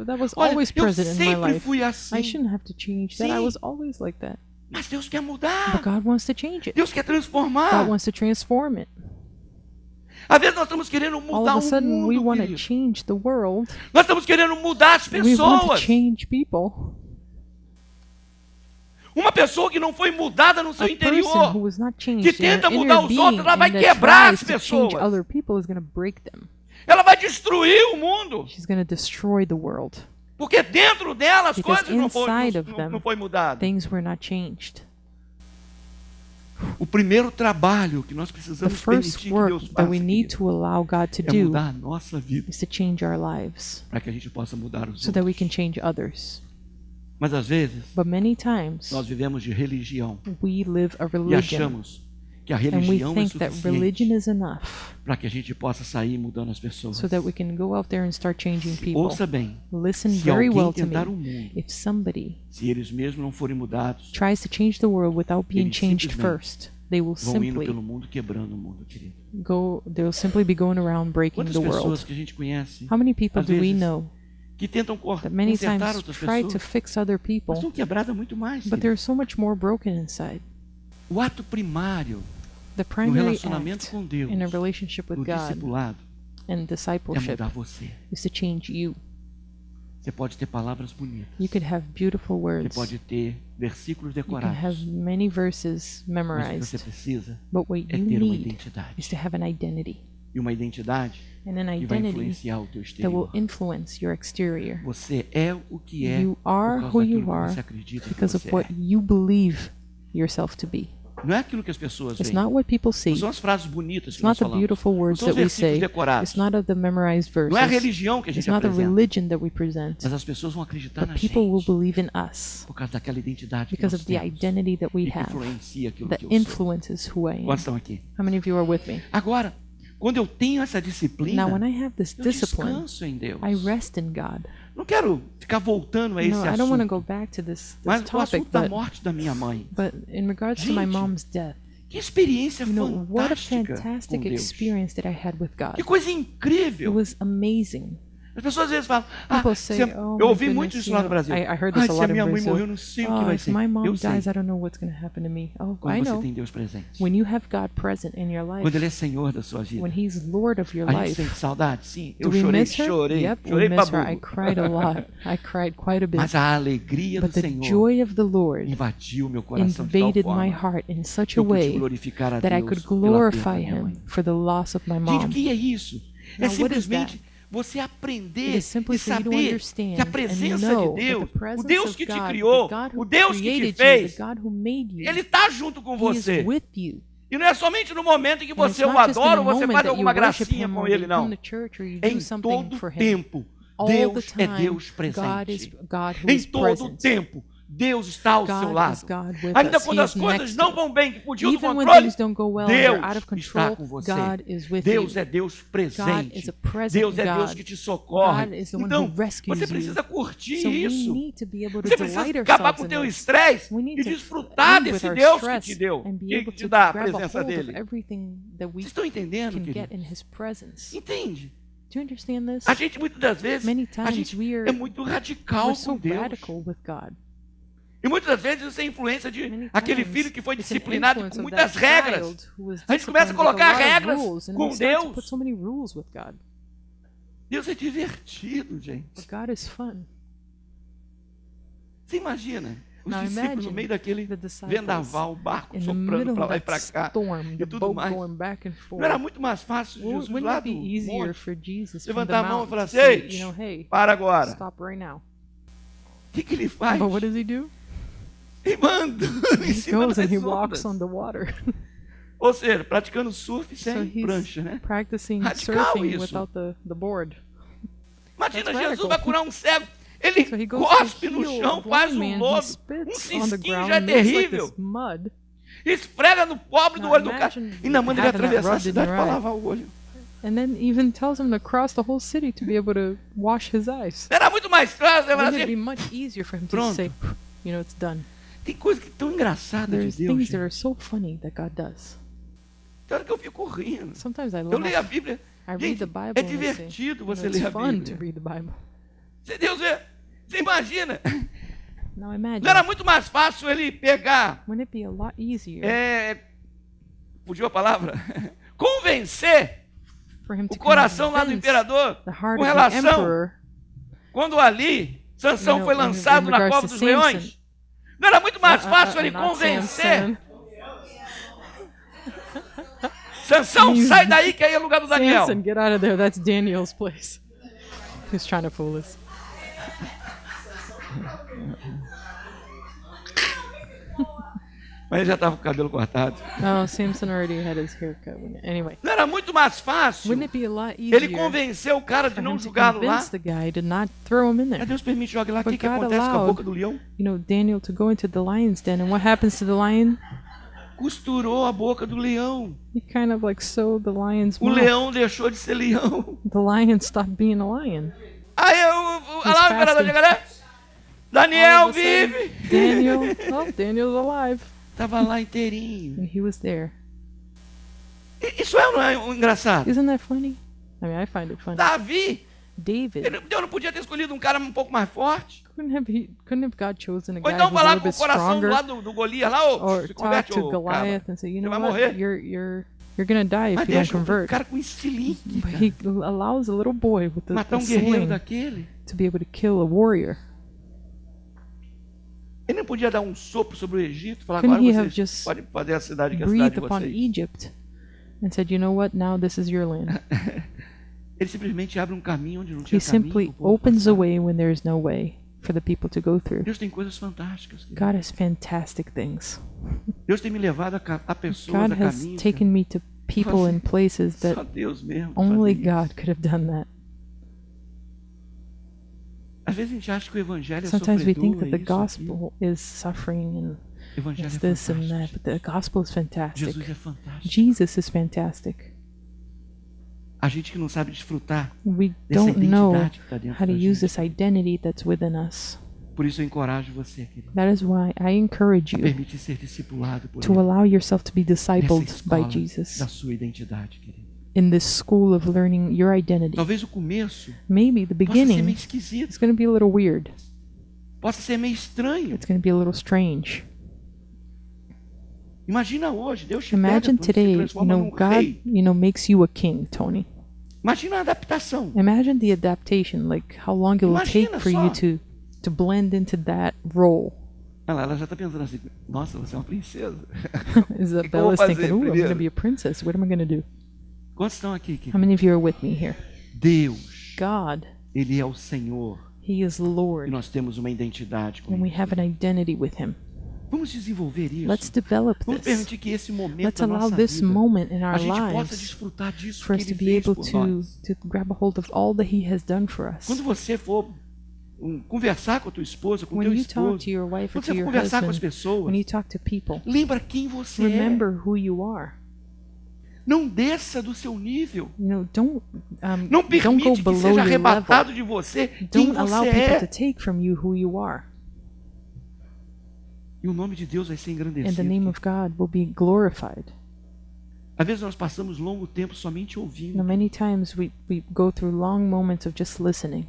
That was Olha, always eu present in my sempre life. fui I assim. shouldn't have to change that. I Sim. was always like that. Mas Deus quer But mudar. God wants to change it. Deus quer transformar. God wants to transform it. Às vezes nós estamos querendo All mudar of a o sudden, we mundo, want to querido. change the world. Nós estamos querendo mudar as We want to pessoas. change people. Uma pessoa que não foi mudada no seu A person who interior, was not changed que in their tenta mudar inner os being outros, ela vai and that quebrar tries as to change pessoas. other people is going to break them. ela vai destruir o mundo. She's going to destroy the world. Porque dentro dela as Because coisas não inside of não them, foi mudadas. Things were not changed. O primeiro trabalho que nós The precisamos first permitir que work Deus that faça we need querido, to allow God to é do mudar a nossa vida is to change our lives para que a gente possa mudar os so that we outros. can change others. Mas às vezes But many times nós vivemos de religião we live a e religion achamos que a and we religião é think that religion suficiente is enough para que a gente possa sair mudando as pessoas. so that we can go out there and start changing people. Ouça bem, Listen se very alguém well to tentar o me. mundo, If somebody se eles mesmos não forem mudados, tries to change the world without being Eles changed simplesmente first, they will vão indo simply pelo mundo quebrando o mundo, querido. they'll simply be going around breaking Quantas the pessoas world. que a gente conhece How many people às do we vezes, know que tentam that many consertar times outras try to pessoas, fix other mas people, estão quebradas muito mais. but querido. they're so much more broken inside? O ato primário The no primary relacionamento act com Deus, in a relationship with no God discipulado, and é discipleship mudar você. is to change you. Você pode ter palavras bonitas, You could have beautiful você words. pode ter versículos You can decorados, have many mas o verses que você memorized. precisa But what é you ter uma need identidade. is to have an identity. E uma identidade And an que vai identity influenciar o teu that will exterior. influence your exterior Você é o que é You por are causa who daquilo you que are você acredita que because of você what é. you believe yourself to be. Não é aquilo que as pessoas It's veem. not what people see. Não são as frases bonitas que It's not nós the falamos. beautiful Não words são os that we versículos say. decorados. It's not of the memorized Não é a verses. religião que a It's gente not the apresenta. religion that we present. Mas as pessoas vão acreditar na But people will gente believe in us por causa daquela identidade que because nós of the temos identity that we e que have influencia aquilo that que eu sou. influences who I Quantos am. estão aqui? How many of you are with me? Agora, quando eu tenho essa disciplina, Now, when I have this eu discipline, descanso em Deus. I rest in God. Não quero ficar voltando a esse No, I don't want to assunto. go back to this Mas o topic, assunto da but morte da minha mãe. in regards to my Gente, mom's death, Que experiência you know, what a fantástica com fantastic Deus. experience that I had with God. Que coisa It incrível. was amazing. As pessoas às vezes falam, People say, eu "Oh, my ouvi goodness, muito isso you lá no know, Brasil. I heard this a Se a lot in minha mãe Brazil. morrer, eu não sei o que Oh, vai if ser. my mom Eu dies, sei, I don't know what's going to happen to me." Oh, quando I você know. tem Deus presente. When you have God present in your life, Quando Ele é Senhor da sua vida. when He's Lord of your A gente life, sente saudade? Sim, do eu we chorei, miss her? chorei, Yep, we chorei pra miss her. I burro. cried a lot. I cried quite a bit. Mas a alegria But do the Senhor joy of the Lord invadiu meu coração de tal invaded my forma heart in such que a eu pude way glorificar a that I Deus could pela perda da glorify minha mãe. Him for the loss of my Gente, o mom. que é isso? É Now, what is simplesmente você aprender It is simply e for you to saber understand que a and presença know de that Deus, the presence o Deus of que te God, criou, the God who o Deus que te created you, fez, the God who made you, Ele está junto com He você. is with you. E não é somente no momento em que And it's você o not just in adora the ou você moment faz that you alguma worship gracinha Him com or Ele, you não. come to church or you Em do something todo for Him. tempo, All the Deus é time, Deus God is presente. God who Em is todo present. tempo, Deus está ao seu God lado. is God with Ainda us. quando He as is coisas next não to vão bem, que fugiu do Even when controle, things don't go well, Deus they're out of está control, com você. God is with Deus you. é Deus God presente. is a present Deus é Deus God. que te socorre. God is the one Então, who rescues você you. precisa curtir So we isso. need to be able to Você precisa delight acabar com o ourselves teu in this. estresse We need e to desfrutar end with desse our Deus que stress te deu, and be que able te to dá a grab a presença hold of dele. everything that we Vocês estão entendendo, can get querido? in His presence. Entende? Do you understand this? A gente, muitas das vezes, Many a times gente we are é muito radical we're com so Deus. radical with God. E muitas das vezes isso é influência de Many aquele times, filho que foi it's an disciplinado influence com of muitas that regras. child who was A gente começa a disciplined with colocar a lot of regras rules, and com we start to put Deus. so many rules with God. Deus é divertido, gente. But God is fun. Você imagina os Now discípulos no imagine meio daquele the disciples vendaval, o barco in the soprando middle para of lá e that para cá. storm, the tudo boat mais. going back and Não era forth. muito mais fácil Jesus Wouldn't lá it be do easier monte for Jesus from the levantar a mão e mountain falar to assim, say, ei, you know, hey, para agora. stop right now? O que ele faz? But what does he do? Ele manda em He cima goes and das he walks on ondas. the water. Ou seja, praticando surf So sem he's prancha, né? practicing Radical surfing isso. without the board. Imagina, That's Jesus radical. vai curar um cego. Ele So he goes cospe to no heal chão, a faz blind um man, he lodo, um spits on the cisquinho ground, já é makes like terrível. this mud. Esfrega no pobre do Now olho do cara. imagine Ainda manda ele having that atravessar a rubbed in cidade your para eye. lavar o olho. And then even tells him to cross the whole city to be able to wash his eyes. Era muito mais fácil, né? Wouldn't it be Assim, much easier for him to Pronto. say, you know, it's done? tem coisa que é tão engraçada de There's Deus, things that gente. are so funny that God does. Tem hora que eu fico rindo. Sometimes I Eu leio a laugh. Bíblia. I read Gente, the Bible é and I say, divertido you você know, it's ler a fun to Bíblia. read the Bible. Você imagina. Now imagine, Não era muito mais fácil ele pegar, wouldn't it be a lot easier fugiu a palavra, convencer for him o to coração lá do convince imperador the heart com of the relação emperor, quando ali Sansão You know, foi in lançado na regards cova to dos Samson. leões? Não era muito mais fácil ele not convencer? Samson. Sansão, sai daí que aí é o lugar do Daniel. Samson, get out of there. That's Daniel's place. He's trying to fool us. Mas ele já estava com o cabelo cortado. No, Samson already had his hair cut. Anyway, Não era muito mais fácil wouldn't it be a lot ele easier convencer o cara de for não him to julgá-lo lá? convince the guy to not throw him in Aí there? Deus permite jogar lá. O que, But que God acontece com a allowed- boca do leão? You know, Daniel to go into the lion's den, and what happens to the lion? Costurou a boca do leão. He kind of like sewed the lion's O mouth. leão deixou de ser leão. The lion stopped being a lion. Aí lá o imperador chega, né? Daniel All of a sudden, vive! Daniel, oh, Daniel's alive, Tava lá inteirinho. and he was there. Isso é ou não é um engraçado? Isn't that funny? I mean, I find it funny. Davi, David, Deus não podia ter escolhido um cara um pouco mais forte? couldn't have God chosen a Ou guy então who's a falar little com o bit coração stronger, lá do Golias, lá, ô, or se talk converte, to ô, Goliath and say, you know vai what, morrer. you're gonna die Mas if you don't deixa um convert. cara com estilingue, But cara. he allows a little boy with Matar a um guerreiro sling daquele. to be able to kill a warrior. Ele não podia dar um sopro sobre o Egito e falar, Couldn't agora he have vocês just podem fazer a cidade que é a cidade Breathed de upon vocês. Egypt and said, you know what, now this is your land. Ele simplesmente abre um caminho onde não tinha He caminho. simply pro povo opens passar. a way when there is no way for the people to go through. Deus tem coisas fantásticas. querido. God has fantastic things. Deus tem me levado a pessoas, God a has caminhos. taken me to people and places Só that Deus mesmo. only fazer isso. God could have done that. Às vezes a gente acha que o evangelho é Sometimes we think sofredor, that é the isso, gospel is suffering and aquilo. O evangelho is é this and that, fantástico. but the gospel is fantastic. Jesus é fantástico. Jesus is fantastic. A gente que não sabe desfrutar We dessa don't know identidade que está dentro how to da use gente. this identity that's within us. Por isso eu encorajo você, querido, That is why I encourage a you permitir ser discipulado por to Ele. allow yourself to be Nessa discipled by escola Jesus da sua identidade, querido. in this school of learning your identity. Talvez o começo Maybe the possa ser meio beginning esquisito, is going to be a little weird. possa ser meio estranho. It's going to be a little strange. Imagina hoje, Deus te Imagine pega, today, se you transforma know, num God, rei. makes you a king, Tony. Imagina a adaptação. Imagine the adaptation, like how long it will take Imagina for só. you to blend into that role. Ela já está pensando assim, nossa, você é uma princesa. Isabella's fazer thinking, ooh, I'm going primeiro? to be a princess. What am I going to do? Quantos estão aqui? How many of you are with me here? Deus, God, Ele é o Senhor. He is E Lord, nós temos uma identidade com and we Ele. have an identity with Him. Vamos desenvolver isso. Let's develop Vamos this. permitir que esse momento Let's da allow nossa this vida, moment in our a gente possa lives desfrutar disso for que us to Ele be fez able por to, nós. to grab a hold of all that He has done for us. Quando você for conversar com a tua esposa, com o When teu you esposo, talk to your wife or quando to você for your conversar com as husband, pessoas, when you talk to people, lembra quem você remember who you are. é. Não desça do seu nível. You know, don't Não go permite que below seja your level. arrebatado de você quem Don't allow você people to é. take from you who you are. E o nome de Deus vai ser And the engrandecido. name of God will be glorified. Às vezes nós passamos longo tempo somente ouvindo. Now, many times we go through long moments of just listening.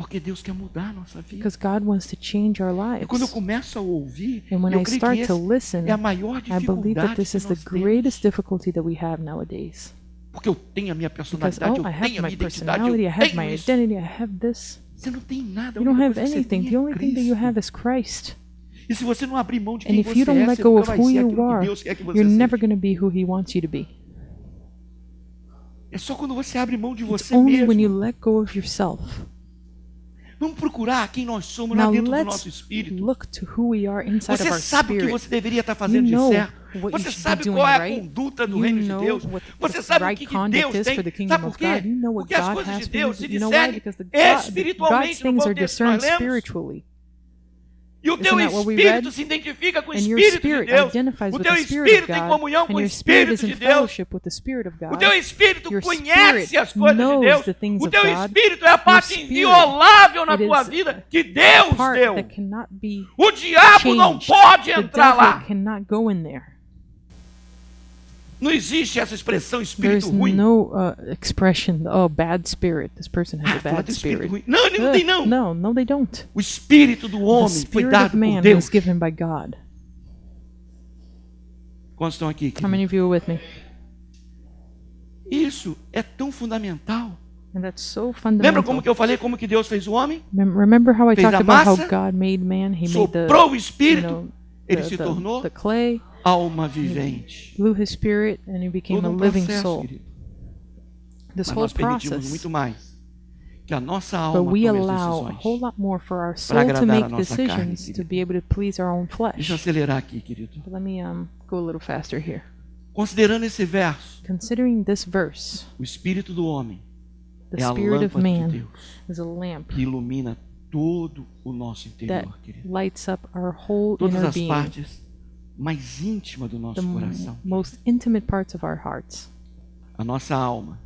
Porque Deus quer mudar a nossa vida. because God wants to change our E quando eu lives. começo a ouvir, And when eu I creio start que to essa listen, é a maior I believe that dificuldade this que is the nós greatest temos. difficulty that we have nowadays. Porque eu tenho a minha Because, personalidade, eu I tenho have a my minha identidade, eu personality, I have tenho my isso. identity, I have this. Você não tem nada. a You don't única have coisa que você anything. tem The é only thing that you Cristo. have is Christ. E se você não abrir mão de And quem if você you don't é, let você go nunca of vai who ser you aquilo que are, Deus quer que você you're never seja. going to be who He wants you to be. É só quando você abre mão de It's você only when you mesmo. let go of yourself. Vamos procurar quem nós somos lá Now dentro do let's nosso espírito. look to who we are inside of Você our sabe o que spirit. você deveria estar You fazendo de know certo. what you Você should sabe be doing qual é a right. conduta do You reino de know Deus. what Você the sabe o right que conduct Deus is tem. for the kingdom Sabe por of God. quê? You know what Porque as God coisas has de for you. Deus se You know why? discernem Because God's espiritualmente. Não things foi are o texto que nós discerned lemos? spiritually. E o teu Isn't that what we espírito read? se identifica com o And your Espírito de spirit Deus. identifies O with teu the Spirit of espírito tem God. comunhão And com o your spirit Espírito is in de Deus. fellowship with the Spirit of O God. teu espírito Your conhece spirit as coisas de knows Deus. the things O of teu God. espírito é a parte spirit, inviolável na it tua is vida que Deus Part deu. that cannot be O diabo não changed. pode The entrar devil lá. cannot go in there. Não existe essa expressão There's espírito ruim. no expression, oh, bad spirit. This person has a Fala bad do espírito spirit. ruim. Não, ele não tem não. No, they don't. O espírito do The homem foi spirit dado of por man Deus. was given by God. Quantos estão aqui? How many of you are with me? Isso é tão fundamental. And that's so Lembra fundamental. como que eu falei como que Deus fez o homem? Remember how I Fez talked a about how massa, God made man? He made the, Soprou o you espírito, know, ele se tornou the clay, alma vivente. blew his spirit, and he became Todo a um living processo, soul. querido. This Mas whole nós permitimos process. muito mais que a nossa But alma we tome as allow a decisões. whole lot more for our soul to agradar a make nossa carne, decisions to querido. be able to please our own Deixa eu flesh. acelerar aqui, querido. But let me go a little faster here. Considerando esse verso, Considering this verse, o espírito do homem the é a spirit of lâmpada de man Deus is a lamp que ilumina todo o nosso that interior, querido. lights up our whole Todas inner as being, partes mais íntimas do the nosso coração. most intimate parts of our hearts. A nossa alma,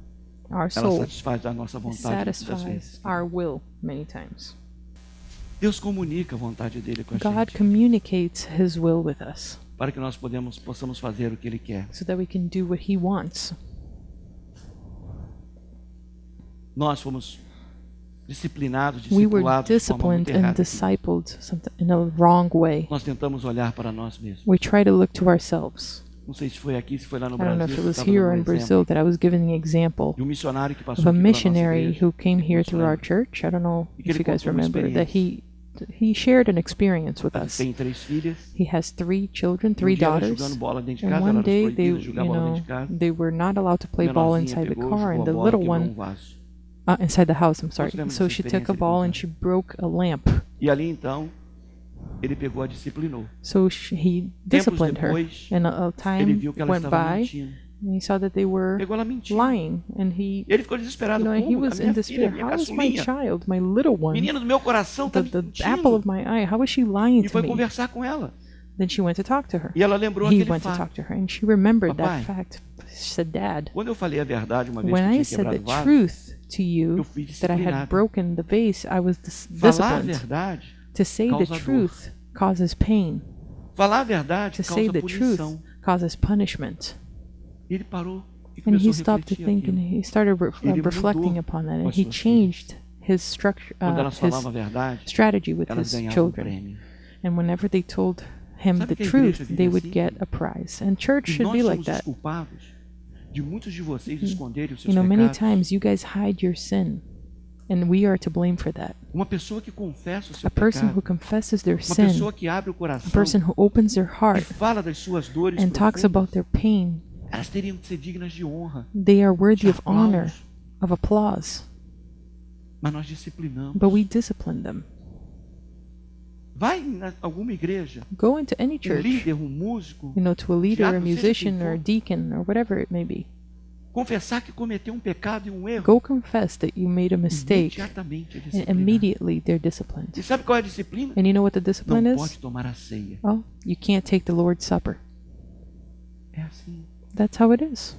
Our ela soul satisfaz a nossa vontade muitas satisfies vezes. our will many times. Deus comunica a vontade dele com a God gente communicates His will with us para que nós possamos fazer o que ele quer. so that we can do what He wants. Nós fomos disciplinados, We were discipulados de forma muito disciplined and errada. discipled in a wrong way. Nós tentamos olhar para nós mesmos. We try to look to ourselves. Não sei se foi aqui, se foi lá no I don't know if Brasil. it was estava here dando or in um exemplo Brazil that I was giving an example de um missionário que passou of a aqui pela nossa missionary igreja. who came here through our Lembra? church. I don't know E que if ele you guys contou uma remember that experiência. he shared an experience with Ele us. tem 3 filhas. He has 3 children, Um 3 dia ela daughters. jogando bola dentro de And casa, one ela day era they, proibida de jogar bola dentro de casa. they were not allowed to play A ball menorzinha inside the pegou, car, jogou and a the bola, little quebrou one vaso. inside the house. I'm sorry. lembram So dessa she took a experiência, ele ball and contou. she broke a lamp. E ali então, ele pegou a disciplinou. So he disciplined her. depois, And a Ele time viu que ela went estava by, mentindo. and he saw that they were Pegou ela mentindo. lying, and E ele ficou desesperado. he Como? was A in minha filha, despair. minha How is my caçulinha, child, my little one, menina do meu coração, está the mentindo. apple of my eye, how is she lying E to foi me? conversar com ela. Then she went to talk to her. E ela lembrou He aquele went to fato. talk to her, and she remembered Papai, that fact. She said, "Dad, Quando eu falei a verdade uma vez when que I eu tinha said quebrado the o vaso, truth to you eu fui that I had disciplinado. broken the vase, I was Falar a disciplined. verdade To say the causa dor. truth causes pain. Falar a verdade To say causa the truth punição. causes punishment." E ele parou e And começou he a stopped to refletir think, and aquilo. he started Ele reflecting mudou upon that, com and as he suas changed his structure, Quando elas his falavam a verdade, strategy with elas his ganhavam um children. prêmio. And whenever they told him Sabe the que a igreja truth, vive they would assim? get a prize. And church E should nós be like somos os that. culpados de muitos de vocês esconderem os You seus know, many pecados. times you guys hide your sin, and we are to blame for that. Uma pessoa que confessa o seu A person who pecado, confesses their uma sin, pessoa que abre o a coração person who opens their e heart fala das suas dores and talks profundas, about their pain, elas teriam que ser dignas de honra. they are worthy de of honor, aplauso. of applause. Mas nós disciplinamos. But we discipline them. Vai em alguma igreja, Go into any um church, líder, um músico, you know, to a leader, a diácono, seja musician, quem or a for. deacon, or whatever it may be. confessar que cometeu um pecado e um erro. Go confess that you made a mistake, Imediatamente é and disciplinado. immediately they're disciplined. E sabe qual é a disciplina? And you know what the Não discipline is? pode tomar a ceia. Oh, you can't take the Lord's Supper. É assim. That's how it is.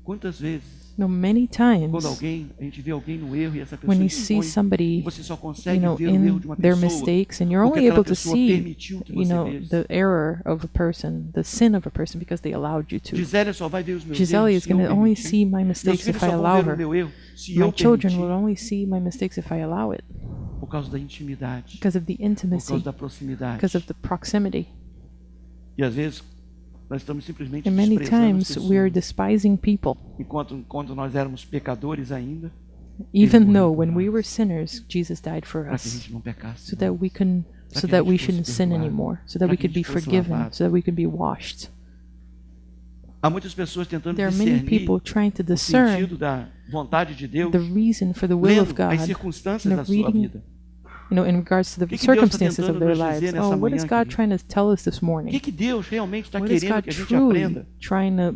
Quantas vezes, No, many quando times a gente vê alguém no erro e essa pessoa when you see impõe, somebody, você só you consegue know, ver o erro de in uma their pessoa mistakes, and you're porque only aquela able to pessoa see, permitiu que you você know, visse. the error of a person, the sin of a person, because they allowed you to. Gisele só vai ver os meus Gisele erros is se eu going to only permitir. see my Meus mistakes filhos if I só vão allow ver o her. meu erro se My eu children permitir. will only see my mistakes if I allow it. por causa da intimidade, because of the por causa intimacy, da proximidade. because of the proximity. E às vezes nós estamos simplesmente And many desprezando as times we are pessoas. despising people, Quando nós éramos pecadores ainda, even morreu though por when we nós. were sinners, Jesus died for para que a us, gente não pecasse. so that we can, Para so que a that we gente fosse shouldn't sin perdoado, anymore, so that para we que a could be gente fosse forgiven, lavado. so that we could be washed. Há muitas pessoas tentando There are many discernir people trying to o discern sentido da vontade de Deus, the reason for the will of lendo as God, circunstâncias you da know, sua reading vida. in regards to the que Deus está circumstances of tentando their nos lives. dizer nessa Oh, what is manhã, God querido? trying to tell us this O morning? que Deus realmente está What is querendo God que a gente truly aprenda? trying to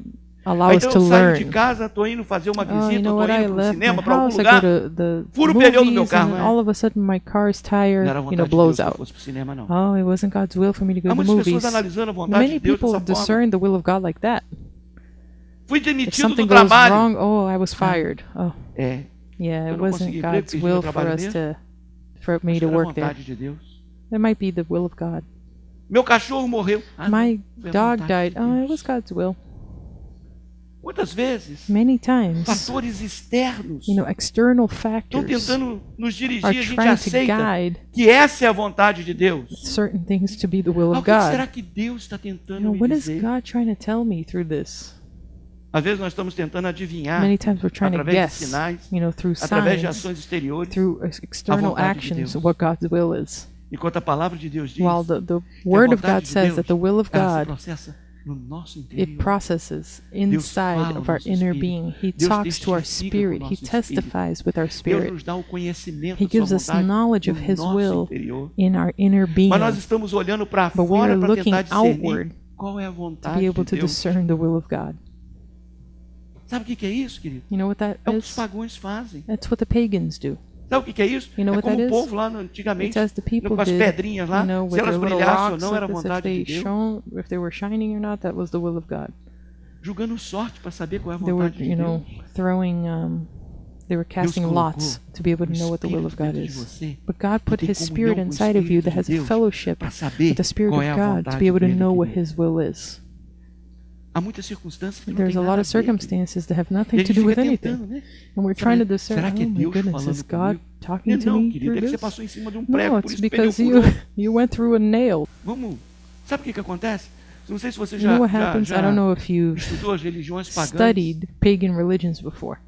allow us Então to eu saio de learn? casa, estou indo fazer uma Oh, visita, you know estou what? I indo para o left my cinema, para algum house. I lugar. go to the Furo o pneu do meu movies, carro, and né? all of a sudden my car's tire, Não era a you vontade know, de Deus blows que eu out. fosse para o cinema, não. Oh, it wasn't God's will for me to go Há to the muitas movies. pessoas analisando a vontade Many de Deus people dessa forma. discern the will of God like that. Fui If demitido do something goes trabalho. wrong, oh, I was fired. Oh, É, yeah, eu it não wasn't consegui emprego, God's perdi meu will for trabalho us mesmo. for me acho que to era a work there. vontade de Deus. It might be the will of God. Meu cachorro morreu. My não, foi a dog vontade died. de Oh, it Deus. was God's will. Muitas vezes, Many times, fatores externos you know, external estão factors tentando nos dirigir, are a gente trying to aceita guide que essa é a vontade de Deus. certain things to be the will Ah, o of que será God. que Deus está You tentando know, me what is dizer? God trying to tell me through this? Às vezes nós estamos tentando adivinhar Many times we're trying to através de guess, sinais, you know, through através de signs, ações exteriores, through external vontade de actions, Deus. what God's will is. enquanto a palavra de Deus diz While the que a Word of vontade God de says Deus, that the will of ela se God, processa no nosso it interior. processes fala inside ao of our nosso inner espírito. being. He Deus talks to our testifica com o spirit. He nosso espírito. testifies with our Deus spirit. nos dá o conhecimento He da sua gives us vontade knowledge no of His nosso will interior. in our inner being Mas nós estamos olhando para But we fora are para looking tentar discernir outward qual é a to vontade be able de to Deus. discern the will of God. Sabe o que é isso, querido? You know what that É o que os is? pagões fazem. That's what the pagans do. Sabe o que é isso? You know É what como that o is? povo lá antigamente, It's as the people com as did, pedrinhas lá, you know, se with elas their little brilhassem ou rocks não, era a like this, if vontade they de Deus. shone, if they were shining or not, that was the will of God. Julgando sorte para saber qual é a They were, vontade de you know, Deus. throwing, they were casting colocou lots to be able to know what the will of God Espírito dentro de is. você But God put tem His comunhão Spirit com o inside of you Espírito that de has Deus fellowship para saber with the Spirit qual of é a God to vontade be able to dele, know what querido. His will is. Há muitas circunstâncias que não There's tem a nada lot a of ver, querido. circumstances that have E a nothing to gente do fica with tentando, anything. né? And we're trying to discern, Será que é oh my Deus goodness, is falando God comigo? talking to Não, me querido, through é que você this? passou em cima de um prego, No, por it's isso o pneu because furou. you went through a nail. Vamos. Sabe o que acontece? Não sei se você You já, know what já, happens? I já don't know if you've estudou as religiões pagãs. studied pagan religions before,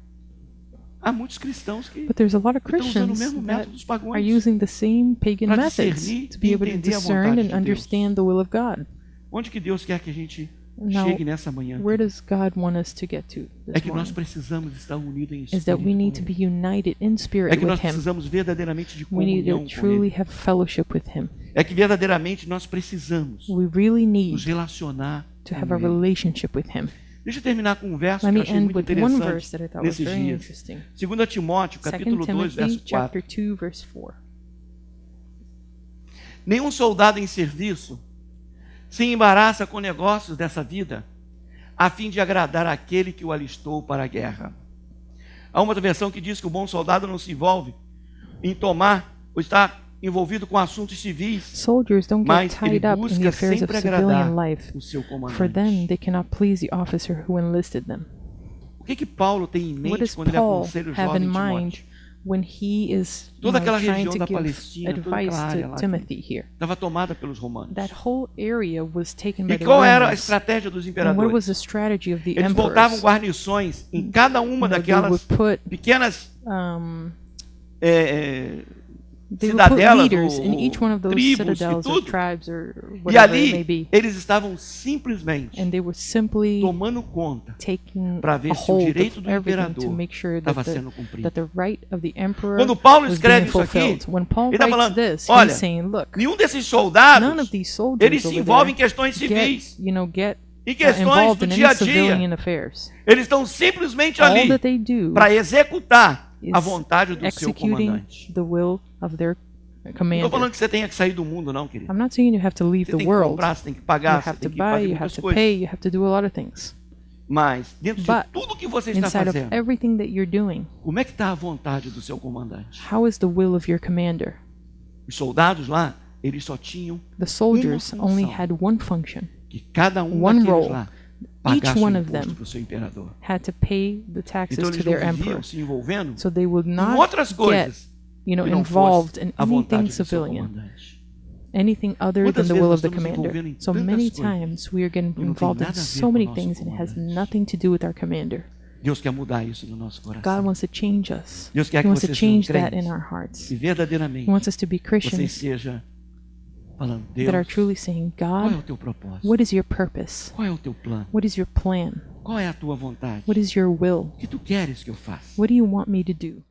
Há muitos cristãos que but there's a lot of estão usando o Christians mesmo that método dos are pagãos. using the same pagan Pra methods discernir to be e able to entender a discern vontade and de Deus. understand the will of God. Onde que Deus quer que a gente Now, chegue nessa manhã? where does God want us to get to É this que nós morning? precisamos estar unidos em Is that we espírito. need to com be united in Ele. É spirit que with nós Him. precisamos verdadeiramente de We need comunhão to com truly Ele. have fellowship with Him. É que verdadeiramente nós precisamos We really nos need relacionar to com have a Ele. relationship with Him. Deixa eu terminar com um verso Let que eu me achei end muito with one verse interessante that I thought was nesses very dias. interesting. 2 Timóteo, 2 capítulo 2, Timothy verso 4. chapter 2 verse 4. Nenhum soldado em serviço se embaraça com negócios dessa vida, a fim de agradar aquele que o alistou para a guerra. Há uma outra versão que diz que o bom soldado não se envolve em tomar ou estar envolvido com assuntos civis, Soldiers don't get mas ele tied up in the busca affairs of sempre agradar civilian life. o seu For them, comandante. they cannot please the officer who enlisted them. O que Paulo tem em What mente does quando ele Paul aconselha o have jovem in mind Timóteo? when he is Toda aquela trying região to da give Palestina, toda advice aquela área to lá Timothy here? estava tomada pelos romanos. That whole area was taken by E the qual era a Romans. estratégia dos And what was imperadores? the strategy of the Eles botavam emperors? guarnições em cada uma You know, they daquelas would put pequenas um, cidades, they would put cidadelas leaders in ou each one of those tribos e citadels or tudo. tribes or E whatever it may ali be, eles estavam simplesmente and they were simply tomando conta taking para a ver se o hold direito of do everything to imperador make sure estava that sendo cumprido. that the right of the emperor Quando Paulo was escreve being isso aqui, fulfilled. When Paul ele está writes falando, this, olha, he's saying, look, nenhum desses none soldados of these soldiers eles se over envolvem em there questões civis, get em questões involved do in dia a any civilian dia. affairs. Eles estão simplesmente All ali that they do para executar a is vontade do seu executing comandante. the will of their Não estou commander. falando que você tenha que sair do mundo, não, querido. I'm not saying you have to leave Você the tem que world. comprar, você tem que You pagar, você have to tem que buy, fazer you muitas have to coisas. pay, you have to do a lot of things. Mas, dentro de But tudo que você está Inside of fazendo, everything that you're doing, como é que está a vontade do seu comandante? how is the will of your commander? Os soldados lá, eles só tinham The soldiers Uma only função. had one function, que cada um One daqueles role. lá pagasse one o of them imposto para o seu imperador. had to pay the taxes Então to eles their não viviam emperor. se envolvendo So they would em not outras get coisas you know, que não involved fosse in a vontade anything do seu civilian, comandante. anything other Quantas than the vezes will nós of the estamos envolvendo commander. em So tantas many coisas times we are getting que não tem involved in nada a ver so com o many nosso things and it has comandante. nothing to do with our commander. Deus quer mudar isso no nosso God coração. wants to change us. Deus quer He que wants você to seja um change that in crente our hearts. e verdadeiramente He wants us to be você Christians esteja falando, that are Deus, truly saying, qual é o God, teu propósito? what is your purpose? Qual é o teu plano? What is your plan? Qual é a tua vontade? What is your will? O que tu queres que eu faça? What do you want me to do?